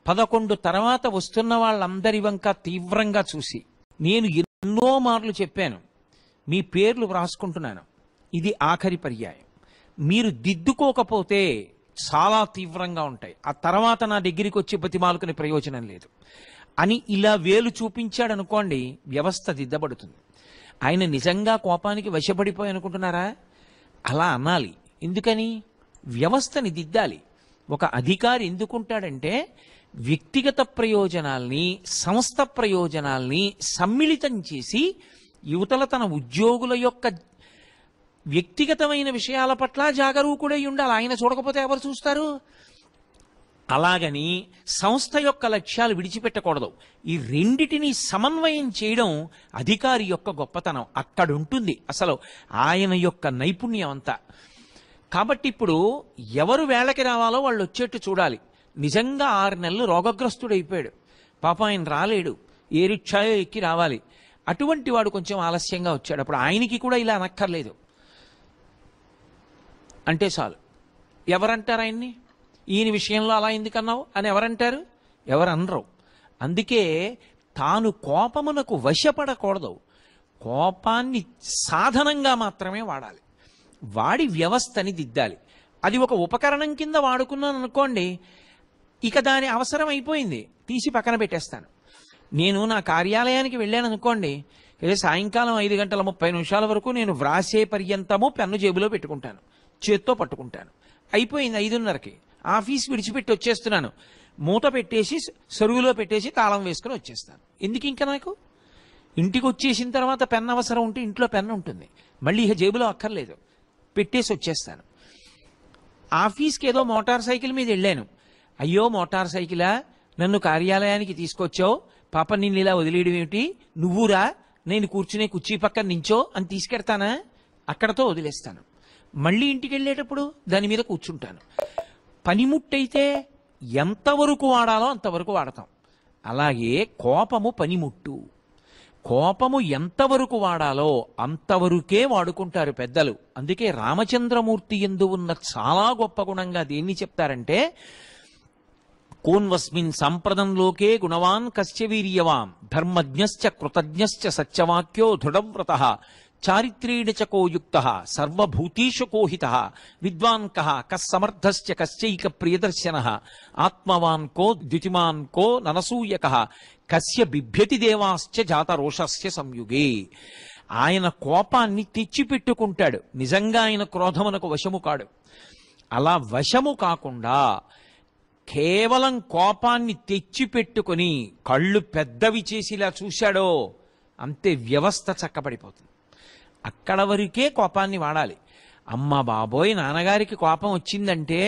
11 తర్వాత వస్తున్న వాళ్ళందరి వంక తీవ్రంగా చూసి నేను ఎన్నో మార్లు చెప్పాను, మీ పేర్లు వ్రాసుకుంటున్నాను, ఇది ఆఖరి పర్యాయం. మీరు దిద్దుకోకపోతే చాలా తీవ్రంగా ఉంటాయి, ఆ తర్వాత నా దగ్గరికి వచ్చి బతిమాలుకునే ప్రయోజనం లేదు అని ఇలా వేలు చూపించాడు అనుకోండి, వ్యవస్థ దిద్దబడుతుంది. ఆయన నిజంగా కోపానికి వశపడిపోయి అనుకుంటున్నారా? అలా అనాలి. ఎందుకని? వ్యవస్థని దిద్దాలి. ఒక అధికారి ఎందుకుంటాడంటే వ్యక్తిగత ప్రయోజనాల్ని, సంస్థ ప్రయోజనాల్ని సమ్మిళితం చేసి యువతల తన ఉద్యోగుల యొక్క వ్యక్తిగతమైన విషయాల పట్ల జాగరూకుడై ఉండాలి. ఆయన చూడకపోతే ఎవరు చూస్తారు? అలాగని సంస్థ యొక్క లక్ష్యాలు విడిచిపెట్టకూడదు. ఈ రెండిటిని సమన్వయం చేయడం అధికారి యొక్క గొప్పతనం. అక్కడుంటుంది అసలు ఆయన యొక్క నైపుణ్యం అంతా. కాబట్టి ఇప్పుడు ఎవరు వేళకి రావాలో వాళ్ళు వచ్చేట్టు చూడాలి. నిజంగా 6 నెలలు రోగగ్రస్తుడైపోయాడు, పాపం ఆయన రాలేడు, ఏ రిక్షాయో ఎక్కి రావాలి, అటువంటి వాడు కొంచెం ఆలస్యంగా వచ్చాడు, అప్పుడు ఆయనకి కూడా ఇలా అనక్కర్లేదు అంటే చాలు. ఎవరంటారు ఆయన్ని? ఈయన విషయంలో అలా ఎందుకన్నావు అని ఎవరంటారు? ఎవరనరు. అందుకే తాను కోపమునకు వశపడకూడదు, కోపాన్ని సాధనంగా మాత్రమే వాడాలి, వాడి వ్యవస్థని దిద్దాలి. అది ఒక ఉపకరణం కింద వాడుకున్నాను అనుకోండి, ఇక దాని అవసరం అయిపోయింది, తీసి పక్కన పెట్టేస్తాను. నేను నా కార్యాలయానికి వెళ్ళాను అనుకోండి, సాయంకాలం 5:30 వరకు నేను వ్రాసే పర్యంతము పెన్ను జేబులో పెట్టుకుంటాను, చేత్తో పట్టుకుంటాను. అయిపోయింది 5:30కి ఆఫీస్ విడిచిపెట్టి వచ్చేస్తున్నాను, మూత పెట్టేసి సరువులో పెట్టేసి తాళం వేసుకుని వచ్చేస్తాను. ఎందుకు ఇంకా నాకు? ఇంటికి వచ్చేసిన తర్వాత పెన్ అవసరం ఉంటే ఇంట్లో పెన్ ఉంటుంది, మళ్ళీ ఇక జేబులో అక్కర్లేదు, పెట్టేసి వచ్చేస్తాను. ఆఫీస్కి ఏదో మోటార్ సైకిల్ మీద వెళ్ళాను, అయ్యో మోటార్ సైకిలా, నన్ను కార్యాలయానికి తీసుకొచ్చావు, పాప నిన్ను ఇలా వదిలేయడం ఏమిటి, నువ్వురా నేను కూర్చునే కుర్చీ పక్కన నించో అని తీసుకెడతానా? అక్కడతో వదిలేస్తాను. మళ్ళీ ఇంటికి వెళ్ళేటప్పుడు దాని మీద కూర్చుంటాను. పనిముట్టయితే ఎంతవరకు వాడాలో అంతవరకు వాడతాం. అలాగే కోపము పనిముట్టు, కోపము ఎంతవరకు వాడాలో అంతవరకే వాడుకుంటారు పెద్దలు. అందుకే రామచంద్రమూర్తి యందు ఉన్న చాలా గొప్ప గుణంగా దేన్ని చెప్తారంటే, కోన్వస్మిన్ సంప్రదంలోకే గుణవాన్ కస్య వీర్యవాన్ ధర్మజ్ఞశ్చ కృతజ్ఞశ్చ సత్యవాక్యో దృఢవ్రతః చారిత్రేణ చ కో యుక్తః సర్వభూతేషు కోహితః విద్వాన్ కః కస్సమర్థశ్చ కస్యైక ప్రియదర్శనః ఆత్మవాన్ కో ద్యుతిమాన్ కో ననసూయకః కస్య బిభ్యతి దేవాశ్చ జాతరోషస్య సంయుగే. ఆయన కోపాన్ని తెచ్చిపెట్టుకుంటాడు, నిజంగా ఆయన క్రోధమునకు వశము కాడు. అలా వశము కాకుండా కేవలం కోపాన్ని తెచ్చిపెట్టుకుని కళ్ళు పెద్దవి చేసి ఇలా చూశాడో అంతే, వ్యవస్థ చక్కబడిపోతుంది. అక్కడ వరకే కోపాన్ని వాడాలి. అమ్మ బాబోయ్ నాన్నగారికి కోపం వచ్చిందంటే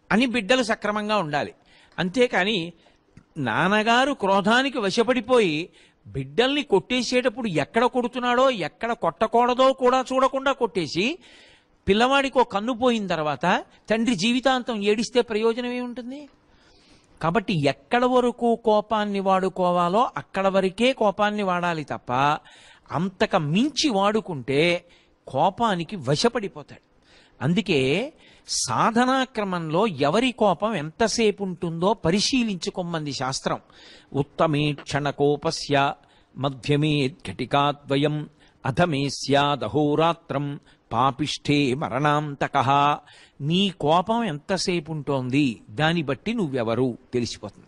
అని బిడ్డలు సక్రమంగా ఉండాలి. అంతేకాని నాన్నగారు క్రోధానికి వశపడిపోయి బిడ్డల్ని కొట్టేసేటప్పుడు ఎక్కడ కొడుతున్నాడో ఎక్కడ కొట్టకూడదో కూడా చూడకుండా కొట్టేసి పిల్లవాడికి ఒక కన్ను పోయిన తర్వాత తండ్రి జీవితాంతం ఏడిస్తే ప్రయోజనం ఏముంటుంది? కాబట్టి ఎక్కడ వరకు కోపాన్ని వాడుకోవాలో అక్కడ వరకే కోపాన్ని వాడాలి తప్ప అంతక మించి వాడుకుంటే కోపానికి వశపడిపోతాడు. అందుకే సాధనా క్రమంలో ఎవరి కోపం ఎంతసేపు ఉంటుందో పరిశీలించుకోమంది శాస్త్రం. ఉత్తమే క్షణకోపస్య మధ్యమే ఘటికాద్వయం అధమే స్యాదహోరాత్రం పాపిష్ఠే మరణాంతకః. నీ కోపం ఎంతసేపు ఉంటోంది దాన్ని బట్టి నువ్వెవరు తెలిసిపోతుంది.